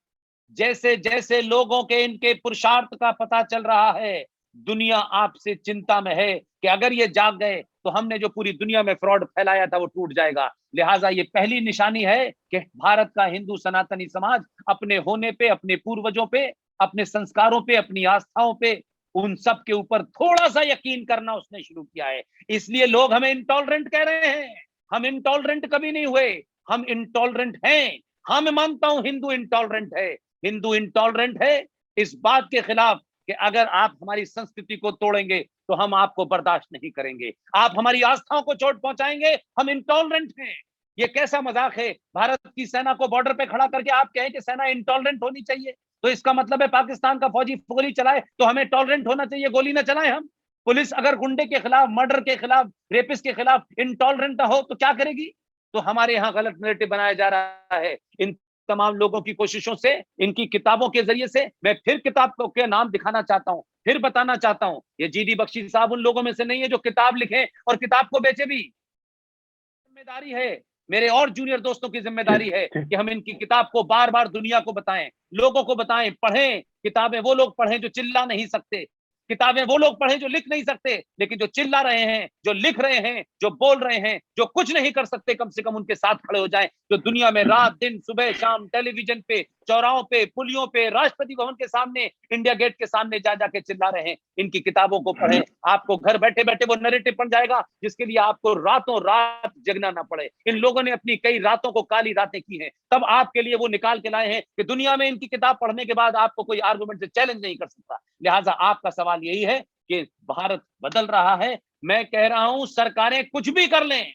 जैसे जैसे लोगों के इनके पुरुषार्थ का पता चल रहा है, दुनिया आपसे चिंता में है कि अगर ये जाग गए तो हमने जो पूरी दुनिया में फ्रॉड फैलाया था वो टूट जाएगा। लिहाजा ये पहली निशानी है कि भारत का हिंदू सनातनी समाज अपने होने पे, अपने पूर्वजों पे, अपने संस्कारों पे, अपनी आस्थाओं पे, उन सब के ऊपर थोड़ा सा यकीन करना उसने शुरू किया है। इसलिए लोग हमें इंटॉलरेंट कह रहे हैं। हम इंटॉलरेंट कभी नहीं हुए, हम इंटॉलरेंट हैं। हाँ, मैं मानता हूं हिंदू इंटॉलरेंट है। हिंदू इंटॉलरेंट है इस बात के खिलाफ कि अगर आप हमारी संस्कृति को तोड़ेंगे तो हम आपको बर्दाश्त नहीं करेंगे, आप हमारी आस्थाओं को चोट पहुंचाएंगे, हम इंटॉलरेंट हैं। ये कैसा मजाक है? भारत की सेना को बॉर्डर पे खड़ा करके आप कहें कि सेना इंटॉलरेंट होनी चाहिए, तो इसका मतलब है पाकिस्तान का फौजी गोली चलाए तो हमें टॉलरेंट होना चाहिए, गोली ना चलाए हम। पुलिस अगर गुंडे के खिलाफ, मर्डर के खिलाफ, रेपिस्ट के खिलाफ इंटॉलरेंट हो तो क्या करेगी? तो हमारे यहाँ गलत नैरेटिव बनाया जा रहा है। इन तमाम लोगों की कोशिशों से, इनकी किताबों के जरिए से, मैं फिर किताब के नाम दिखाना चाहता हूं, फिर बताना चाहता हूं, ये जीडी बख्शी साहब उन लोगों में से नहीं है जो किताब लिखे और किताब को बेचे भी। जिम्मेदारी है, मेरे और जूनियर दोस्तों की जिम्मेदारी है कि हम इनकी किताब को बार बार दुनिया को बताएं, लोगों को बताएं, पढ़ें। किताबें वो लोग पढ़ें जो चिल्ला नहीं सकते, किताबें वो लोग पढ़ें जो लिख नहीं सकते, लेकिन जो चिल्ला रहे हैं, जो लिख रहे हैं, जो बोल रहे हैं, जो कुछ नहीं कर सकते, कम से कम उनके साथ खड़े हो जाएं। जो दुनिया में रात दिन, सुबह शाम, टेलीविजन पे, चौराहों पे, पुलियों पे, राष्ट्रपति भवन के सामने, इंडिया गेट के सामने जा जाके चिल्ला रहे हैं, इनकी किताबों को पढ़ें। आपको घर बैठे बैठे वो नैरेटिव बन जाएगा जिसके लिए आपको रातों रात जगना ना पड़े। इन लोगों ने अपनी कई रातों को काली रातें की हैं, तब आपके लिए वो निकाल के लाए हैं कि दुनिया में इनकी किताब पढ़ने के बाद आपको कोई आर्गुमेंट से चैलेंज नहीं कर सकता। लिहाजा आपका सवाल यही है कि भारत बदल रहा है। मैं कह रहा हूं सरकारें कुछ भी कर लें,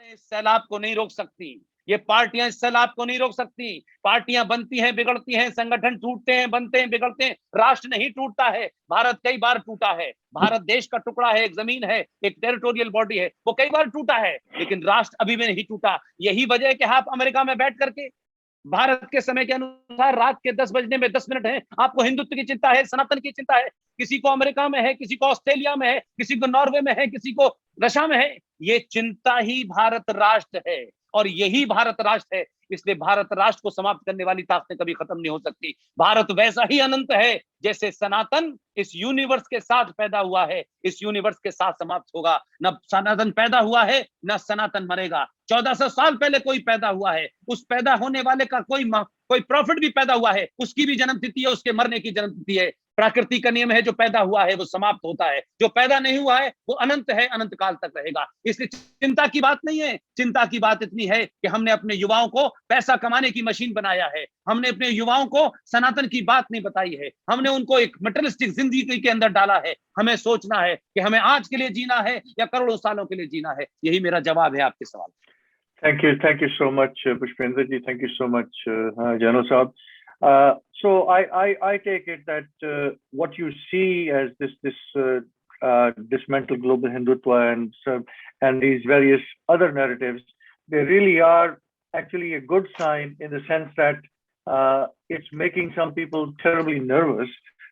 इस सैलाब को नहीं रोक सकती, ये पार्टियां इस सैलाब को नहीं रोक सकती। पार्टियां बनती हैं, बिगड़ती हैं, संगठन टूटते हैं, बनते हैं, बिगड़ते हैं, राष्ट्र नहीं टूटता है। भारत कई बार टूटा है, भारत देश का टुकड़ा है, एक जमीन है, एक टेरिटोरियल बॉडी है, वो कई बार टूटा है, लेकिन राष्ट्र अभी भी नहीं टूटा। यही वजह है कि आप अमेरिका में बैठ करके भारत के समय के अनुसार रात के 10 बजने में 10 मिनट है, आपको हिंदुत्व की चिंता है, सनातन की चिंता है। किसी को अमेरिका में है, किसी को ऑस्ट्रेलिया में है, किसी को नॉर्वे में है, किसी को रशिया में है। ये चिंता ही भारत राष्ट्र है और यही भारत राष्ट्र है। इसलिए भारत राष्ट्र को समाप्त करने वाली ताकतें कभी खत्म नहीं हो सकती। भारत वैसा ही अनंत है जैसे सनातन इस यूनिवर्स के साथ पैदा हुआ है, इस यूनिवर्स के साथ समाप्त होगा। न सनातन पैदा हुआ है, न सनातन मरेगा। 1400 साल पहले कोई पैदा हुआ है, उस पैदा होने वाले का कोई प्रॉफिट भी पैदा हुआ है, उसकी भी जन्म तिथि है, उसके मरने की जन्म तिथि है। प्रकृति का नियम है, जो पैदा हुआ है वो समाप्त होता है, जो पैदा नहीं हुआ है वो अनंत है, अनंत काल तक रहेगा। इसलिए चिंता की बात नहीं है। चिंता की बात इतनी है कि हमने अपने युवाओं को पैसा कमाने की मशीन बनाया है, हमने अपने युवाओं को सनातन की बात नहीं बताई है, हमने उनको एक मटेरियलिस्टिक जिंदगी के अंदर डाला है। हमें सोचना है कि हमें आज के लिए जीना है या करोड़ों सालों के लिए जीना है। यही मेरा जवाब है आपके सवाल। Thank you so much, Pushpendra ji. Thank you so much, Jano Saab. So I take it that what you see as this dismantle global Hindutva and these various other narratives, they really are actually a good sign in the sense that it's making some people terribly nervous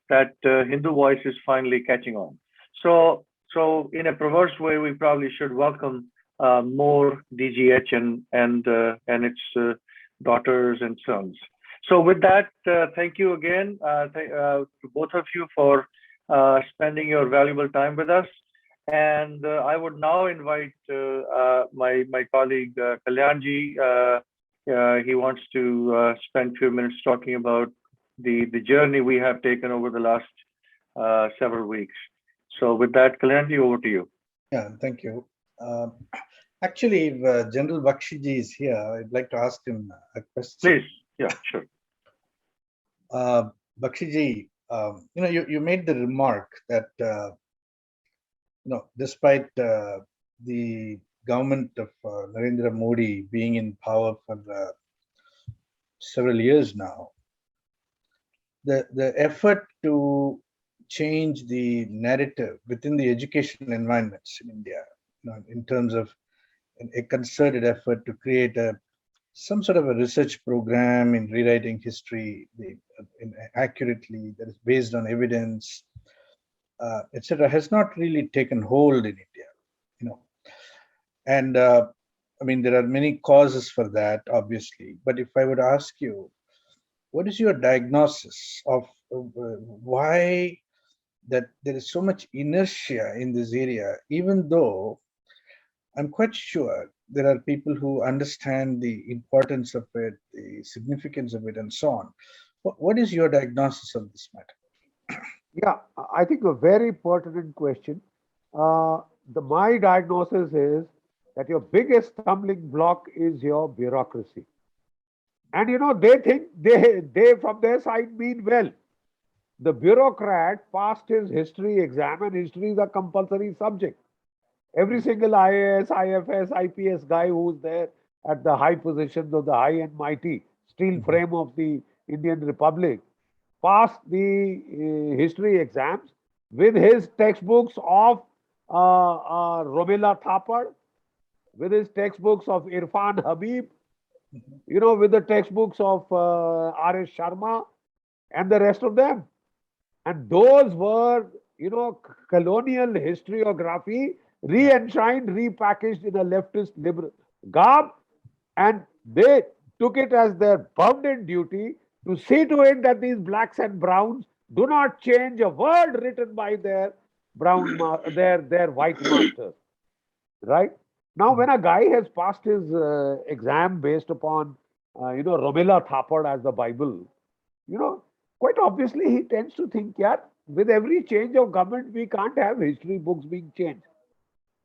that Hindu voice is finally catching on. So in a perverse way, we probably should welcome more DGH and its daughters and sons. So with that, thank you again to both of you for spending your valuable time with us. And I would now invite my colleague Kalyanji. He wants to spend a few minutes talking about the journey we have taken over the last several weeks. So with that, Kalyanji, over to you. Yeah, thank you. Actually, if General Bakshi ji is here, I'd like to ask him a question. Please, yeah, sure. Bakshi ji, you made the remark that despite the government of Narendra Modi being in power for several years now, the effort to change the narrative within the educational environments in India, in terms of a concerted effort to create some sort of a research program in rewriting history accurately, that is based on evidence, etc., has not really taken hold in India. And I mean, there are many causes for that, obviously. But if I would ask you, what is your diagnosis of why that there is so much inertia in this area, even though I'm quite sure there are people who understand the importance of it, the significance of it, and so on. What is your diagnosis of this matter? Yeah, I think a very pertinent question. My diagnosis is that your biggest stumbling block is your bureaucracy. And they think they from their side mean well. The bureaucrat passed his history exam, and history is a compulsory subject. Every single IAS, IFS, IPS guy who's there at the high positions of the high and mighty steel frame of the Indian Republic passed the history exams with his textbooks of Romila Thapar, with his textbooks of Irfan Habib, with the textbooks of R.S. Sharma and the rest of them. And those were, colonial historiography re-enshrined, repackaged in a leftist liberal garb, and they took it as their bounden duty to see to it that these blacks and browns do not change a word written by their their white masters. Right? Now, when a guy has passed his exam based upon, Romila Thapar as the Bible, quite obviously he tends to think, yeah, with every change of government, we can't have history books being changed.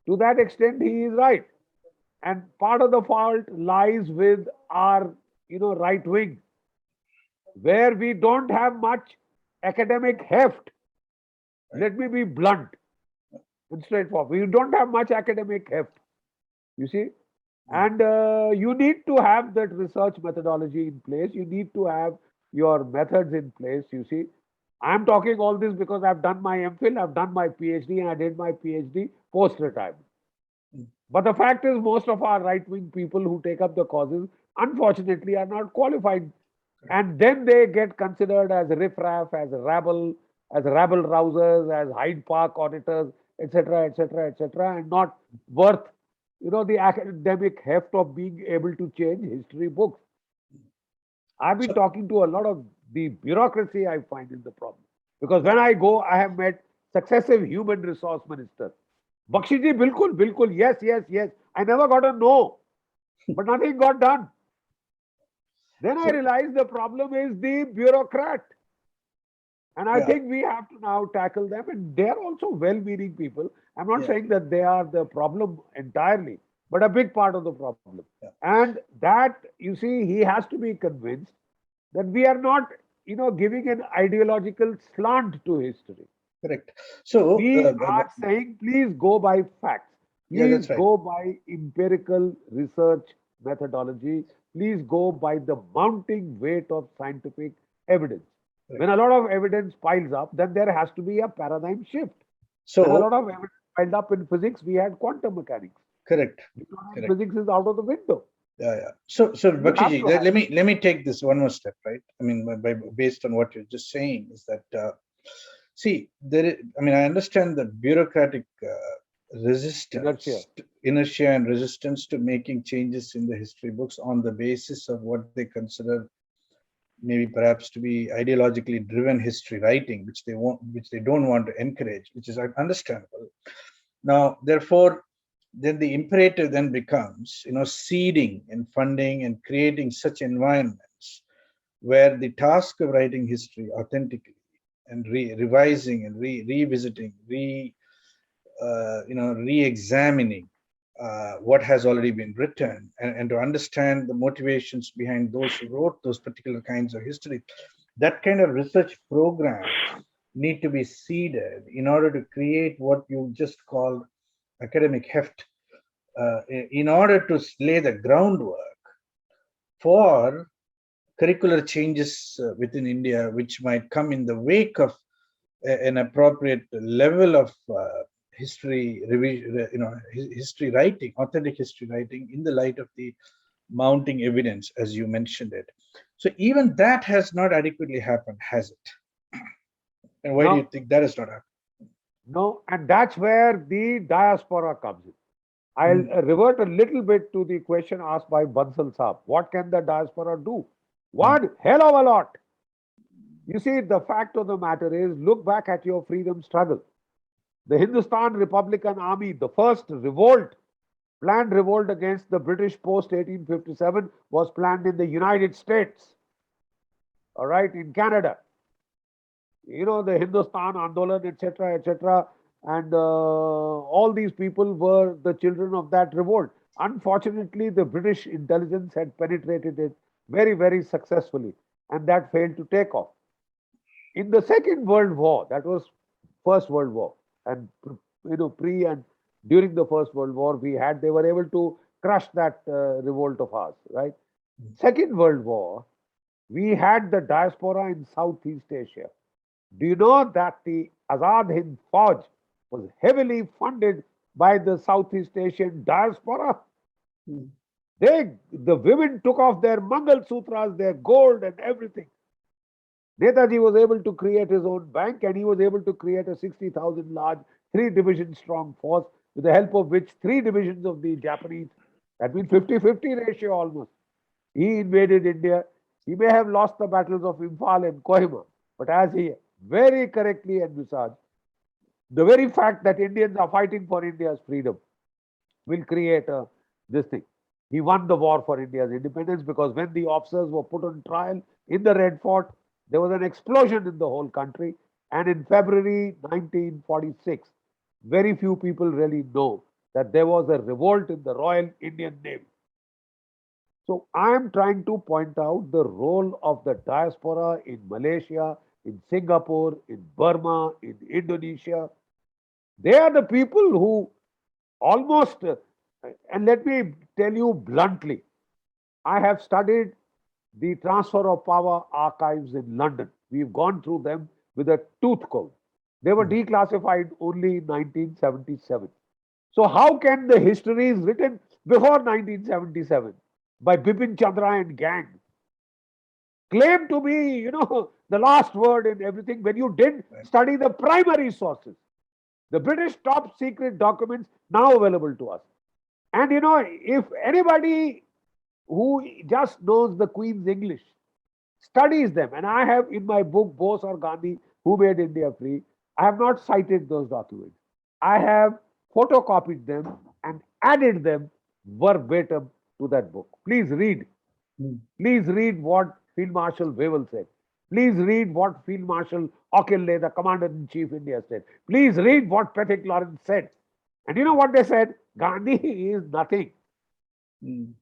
To that extent, he is right. And part of the fault lies with our, right wing, where we don't have much academic heft. Let me be blunt and straightforward. We don't have much academic heft, you see. And you need to have that research methodology in place. You need to have your methods in place, you see. I'm talking all this because I've done my MPhil, I've done my PhD, and I did my PhD post-retirement. But the fact is, most of our right-wing people who take up the causes, unfortunately, are not qualified. And then they get considered as riffraff, as rabble rousers, as Hyde Park auditors, etc., etc., etc., and not worth, the academic heft of being able to change history books. I've been talking to a lot of the bureaucracy I find in the problem. Because when I go, I have met successive human resource ministers. Bakshi ji, bilkul, bilkul, yes, yes, yes. I never got a no, but nothing got done. Then I realized the problem is the bureaucrat. And I Yeah. think we have to now tackle them. And they're also well-meaning people. I'm not Yeah. saying that they are the problem entirely, but a big part of the problem. Yeah. And that, you see, he has to be convinced that we are not, giving an ideological slant to history. Correct. So, We are saying, please go by facts. yeah, Please that's right. go by empirical research methodology. Please go by the mounting weight of scientific evidence. Right. When a lot of evidence piles up, then there has to be a paradigm shift. When a So, lot of evidence piled up in physics, we had quantum mechanics. correct. Because physics is out of the window. Yeah, yeah. So, have Bakshiji, to have- let me take this one more step, right? I mean, based on what you're just saying, is that see, I understand the bureaucratic resistance, inertia, and resistance to making changes in the history books on the basis of what they consider maybe perhaps to be ideologically driven history writing, which they don't want to encourage, which is understandable. Now, therefore, then the imperative then becomes, seeding and funding and creating such environments where the task of writing history authentically and revising and revisiting, re-examining what has already been written, and to understand the motivations behind those who wrote those particular kinds of history. That kind of research programs need to be seeded in order to create what you just called academic heft, in order to lay the groundwork for curricular changes within India, which might come in the wake of an appropriate level of history revision, history writing, authentic history writing, in the light of the mounting evidence, as you mentioned it. So even that has not adequately happened, has it? And why do you think that has not happened? No, and that's where the diaspora comes in. I'll revert a little bit to the question asked by Bansal Saab. What can the diaspora do? One hell of a lot. You see, the fact of the matter is, look back at your freedom struggle. The Hindustan Republican Army, the first planned revolt against the British post 1857, was planned in the United States. All right, in Canada. The Hindustan Andolan, etc., etc., and all these people were the children of that revolt. Unfortunately, the British intelligence had penetrated it very, very successfully, and that failed to take off. In the Second World War, that was First World War, and pre and during the First World War, they were able to crush that revolt of ours, right? Second World War, we had the diaspora in Southeast Asia. Do you know that the Azad Hind Fauj was heavily funded by the Southeast Asian diaspora? The women took off their Mangal Sutras, their gold and everything. Netaji was able to create his own bank, and he was able to create a 60,000 large, 3-division strong force, with the help of which 3 divisions of the Japanese, that means 50-50 ratio almost. He invaded India. He may have lost the battles of Imphal and Kohima, but as he very correctly envisaged, the very fact that Indians are fighting for India's freedom will create this thing. He won the war for India's independence, because when the officers were put on trial in the Red Fort, there was an explosion in the whole country. And in February 1946, very few people really know that there was a revolt in the Royal Indian Navy. So I am trying to point out the role of the diaspora in Malaysia, in Singapore, in Burma, in Indonesia. They are the people who almost, and let me tell you bluntly, I have studied the transfer of power archives in London. We've gone through them with a tooth comb. They were declassified only in 1977. So how can the histories written before 1977 by Bipin Chandra and gang claim to be, the last word in everything, when you did study the primary sources, the British top secret documents now available to us? And if anybody who just knows the Queen's English studies them. And I have in my book, Bose or Gandhi, Who Made India Free, I have not cited those documents. I have photocopied them and added them verbatim to that book. Please read. Mm. Please read what Field Marshal Wavell said. Please read what Field Marshal Auchinleck, the Commander-in-Chief India, said. Please read what Patrick Lawrence said. And you know what they said? Gandhi is nothing. Mm.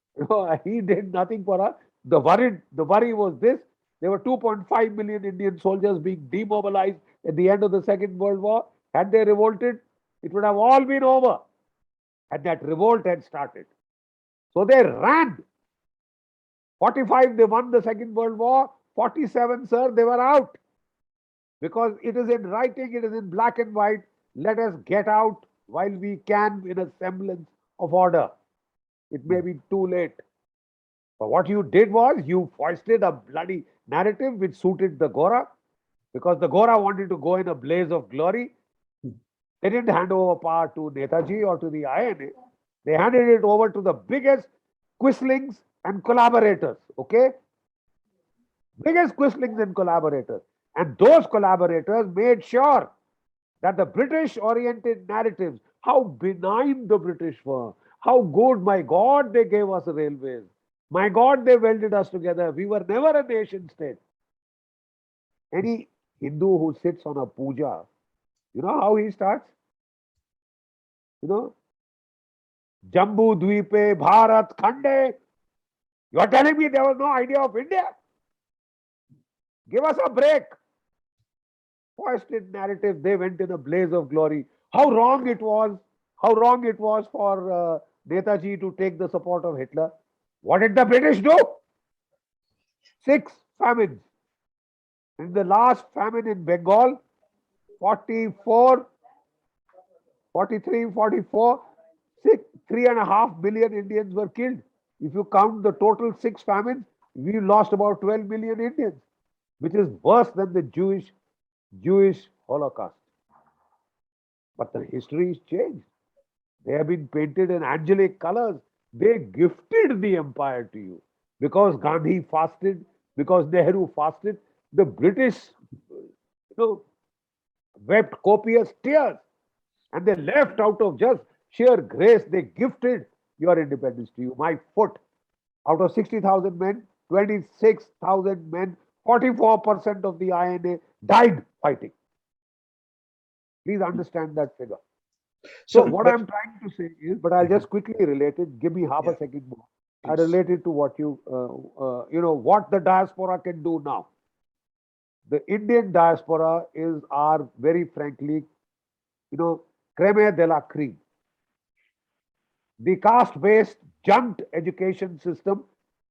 He did nothing for us. The worry was this. There were 2.5 million Indian soldiers being demobilized at the end of the Second World War. Had they revolted, it would have all been over. And that revolt had started. So they ran. 45, they won the Second World War. 47, sir, they were out. Because it is in writing, it is in black and white. Let us get out while we can in a semblance of order. It may be too late. But what you did was you foisted a bloody narrative which suited the Gora, because the Gora wanted to go in a blaze of glory. They didn't hand over power to Netaji or to the INA. They handed it over to the biggest quislings and collaborators. Okay? Biggest quislings and collaborators. And those collaborators made sure that the British oriented narratives, how benign the British were, how good, my God, they gave us railways. My God, they welded us together. We were never a nation state. Any Hindu who sits on a puja, you know how he starts? You know, Jambu Dweepe, Bharat, Khande. You are telling me there was no idea of India? Give us a break. Foisted narrative, they went in a blaze of glory. How wrong it was for Netaji to take the support of Hitler. What did the British do? 6 famines. In the last famine in Bengal, 44, 43, 44, 3.5 million Indians were killed. If you count the total 6 famines, we lost about 12 million Indians, which is worse than the Jewish Holocaust. But the history is changed. They have been painted in angelic colors. They gifted the empire to you. Because Gandhi fasted, because Nehru fasted, the British wept copious tears. And they left out of just sheer grace. They gifted your independence to you. My foot, out of 60,000 men, 26,000 men, 44% of the INA died fighting. Please understand that figure. So what I'm trying to say is, but I'll just quickly relate it. Give me half a second more. I relate it to what what the diaspora can do now. The Indian diaspora is our, very frankly, creme de la creme. The caste-based junked education system,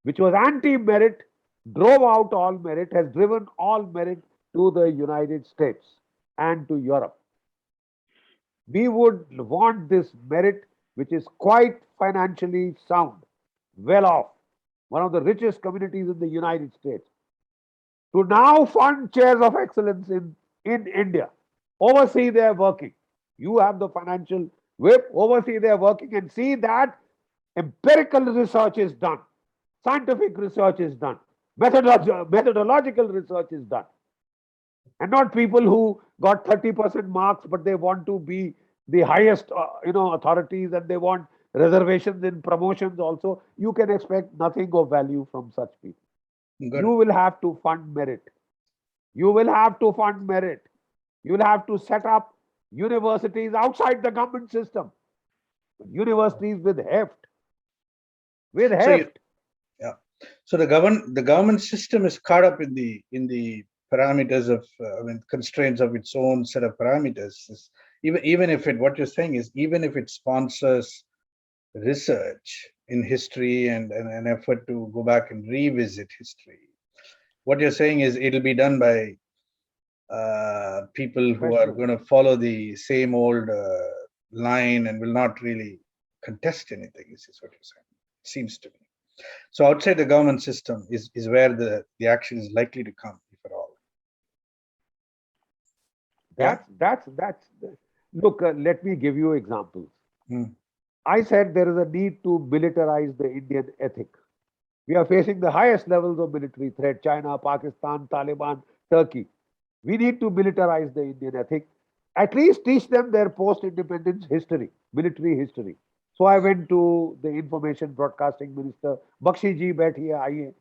which was anti-merit, drove out all merit, has driven all merit to the United States and to Europe. We would want this merit, which is quite financially sound, well off, one of the richest communities in the United States, to now fund chairs of excellence in India, oversee their working. You have the financial whip, oversee their working and see that empirical research is done, scientific research is done, methodological research is done. And not people who got 30% marks, but they want to be the highest, authorities, and they want reservations in promotions also. You can expect nothing of value from such people. Good. You will have to fund merit. You will have to fund merit. You will have to set up universities outside the government system. Universities with heft. With heft. So the government system is caught up in the parameters of constraints of its own set of parameters. Even if what you're saying is, even if it sponsors research in history and an effort to go back and revisit history, what you're saying is it'll be done by people who are going to follow the same old line and will not really contest anything. This is what you're saying. It seems to me. So outside the government system is where the action is likely to come, if at all. That's look, let me give you examples. I said there is a need to militarize the Indian ethic. We are facing the highest levels of military threat: China, Pakistan, Taliban, Turkey. We need to militarize the Indian ethic. At least teach them their post-independence history, military history. So I went to the information broadcasting minister, Bakshi ji, बैठिए आइए.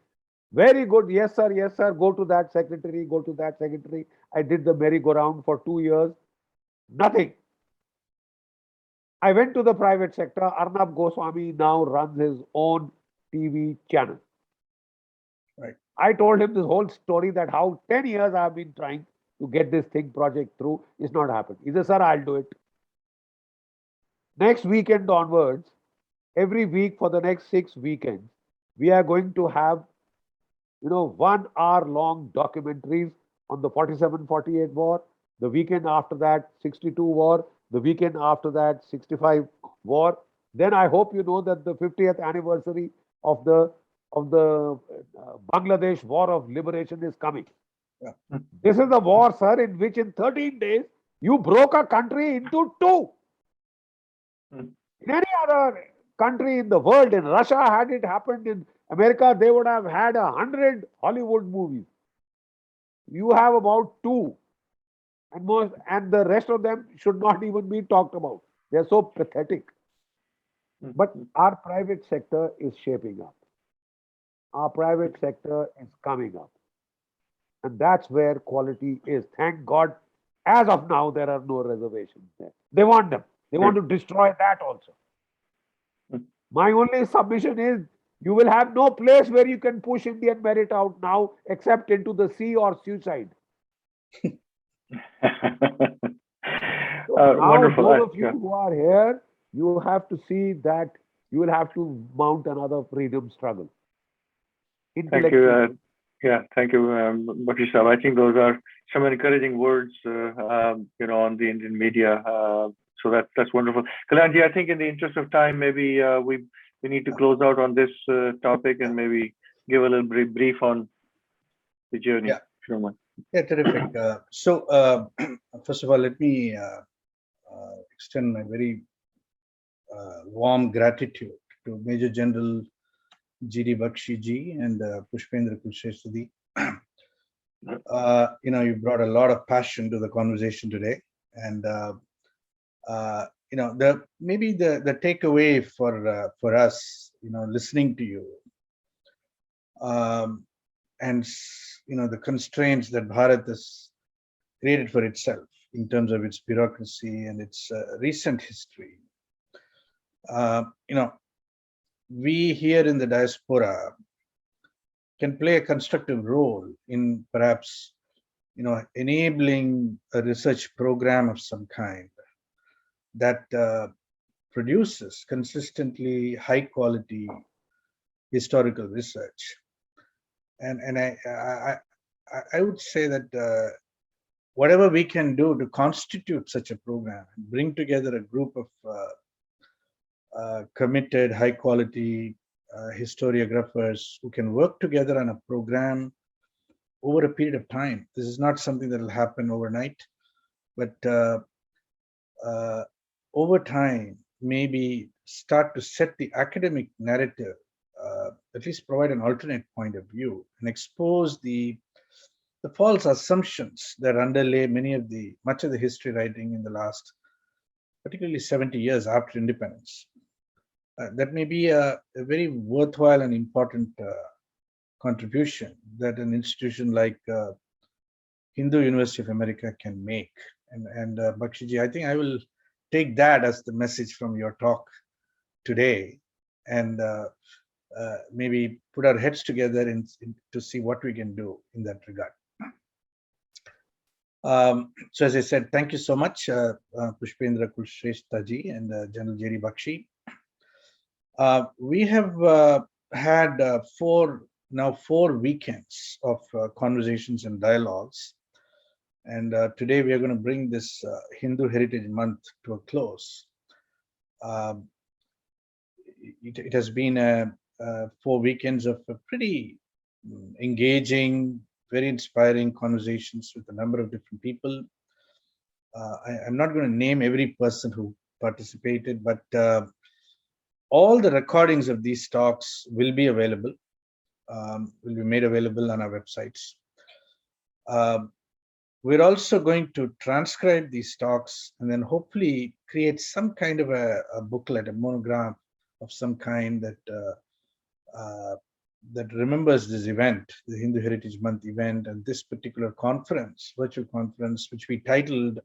Very good. Yes, sir. Yes, sir. Go to that secretary. Go to that secretary. I did the merry-go-round for 2 years. Nothing. I went to the private sector. Arnab Goswami now runs his own TV channel. Right. I told him this whole story that how 10 years I've been trying to get this thing project through. It's not happened. He said, sir, I'll do it. Next weekend onwards, every week for the next 6 weekends, we are going to have 1 hour long documentaries on the 47-48 war, the weekend after that 62 war, the weekend after that 65 war. Then I hope you know that the 50th anniversary of the Bangladesh War of Liberation is coming. Yeah. This is the war, sir, in which in 13 days you broke a country into two. In any other country in the world, in Russia, had it happened in America, they would have had 100 Hollywood movies. You have about two, and the rest of them should not even be talked about. They're so pathetic. But our private sector is shaping up. Our private sector is coming up. And that's where quality is. Thank God, as of now, there are no reservations there. They want them. They want to destroy that also. My only submission is you will have no place where you can push Indian merit out now except into the sea or suicide. Now, Wonderful. those of you who are here, you have to see that you will have to mount another freedom struggle. Thank you. Thank you, Bakshi Sahab. I think those are some encouraging words, on the Indian media. So that's wonderful. Kalyanji, I think in the interest of time, maybe we need to close out on this topic and maybe give a little brief on the journey. Yeah. If you don't mind. Yeah, terrific. So, first of all, let me extend my very warm gratitude to Major General GD Bakshi ji and Pushpendra Kulshrestha ji. You brought a lot of passion to the conversation today, and maybe the takeaway for us, listening to you, and the constraints that Bharat has created for itself in terms of its bureaucracy and its recent history. We here in the diaspora can play a constructive role in perhaps, enabling a research program of some kind that produces consistently high quality historical research. And I would say that whatever we can do to constitute such a program, bring together a group of committed, high quality historiographers who can work together on a program over a period of time. This is not something that will happen overnight, but over time, maybe start to set the academic narrative, at least provide an alternate point of view and expose the false assumptions that underlay much of the history writing in the last, particularly 70 years after independence. That may be a very worthwhile and important contribution that an institution like Hindu University of America can make. And Bakshiji, I think I will take that as the message from your talk today, and maybe put our heads together to see what we can do in that regard. So as I said, thank you so much, Pushpendra Kulshrestha ji and General GD Bakshi. We have had 4 weekends of conversations and dialogues. And today we are going to bring this Hindu Heritage Month to a close. It has been 4 weekends of pretty engaging, very inspiring conversations with a number of different people. I'm not going to name every person who participated, but all the recordings of these talks will be available will be made available on our websites. We're also going to transcribe these talks and then hopefully create some kind of a booklet, a monograph of some kind that remembers this event, the Hindu Heritage Month event, and this particular conference, virtual conference, which we titled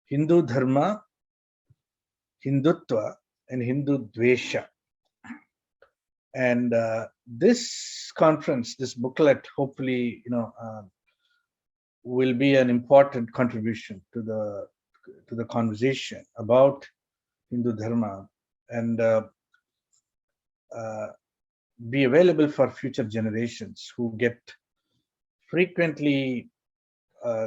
Hindu Dharma, Hindutva, and Hindu Dvesha. And this conference, this booklet, hopefully, will be an important contribution to the conversation about Hindu Dharma, and be available for future generations who get frequently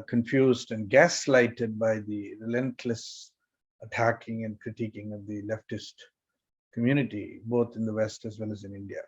confused and gaslighted by the relentless attacking and critiquing of the leftist community, both in the West as well as in India.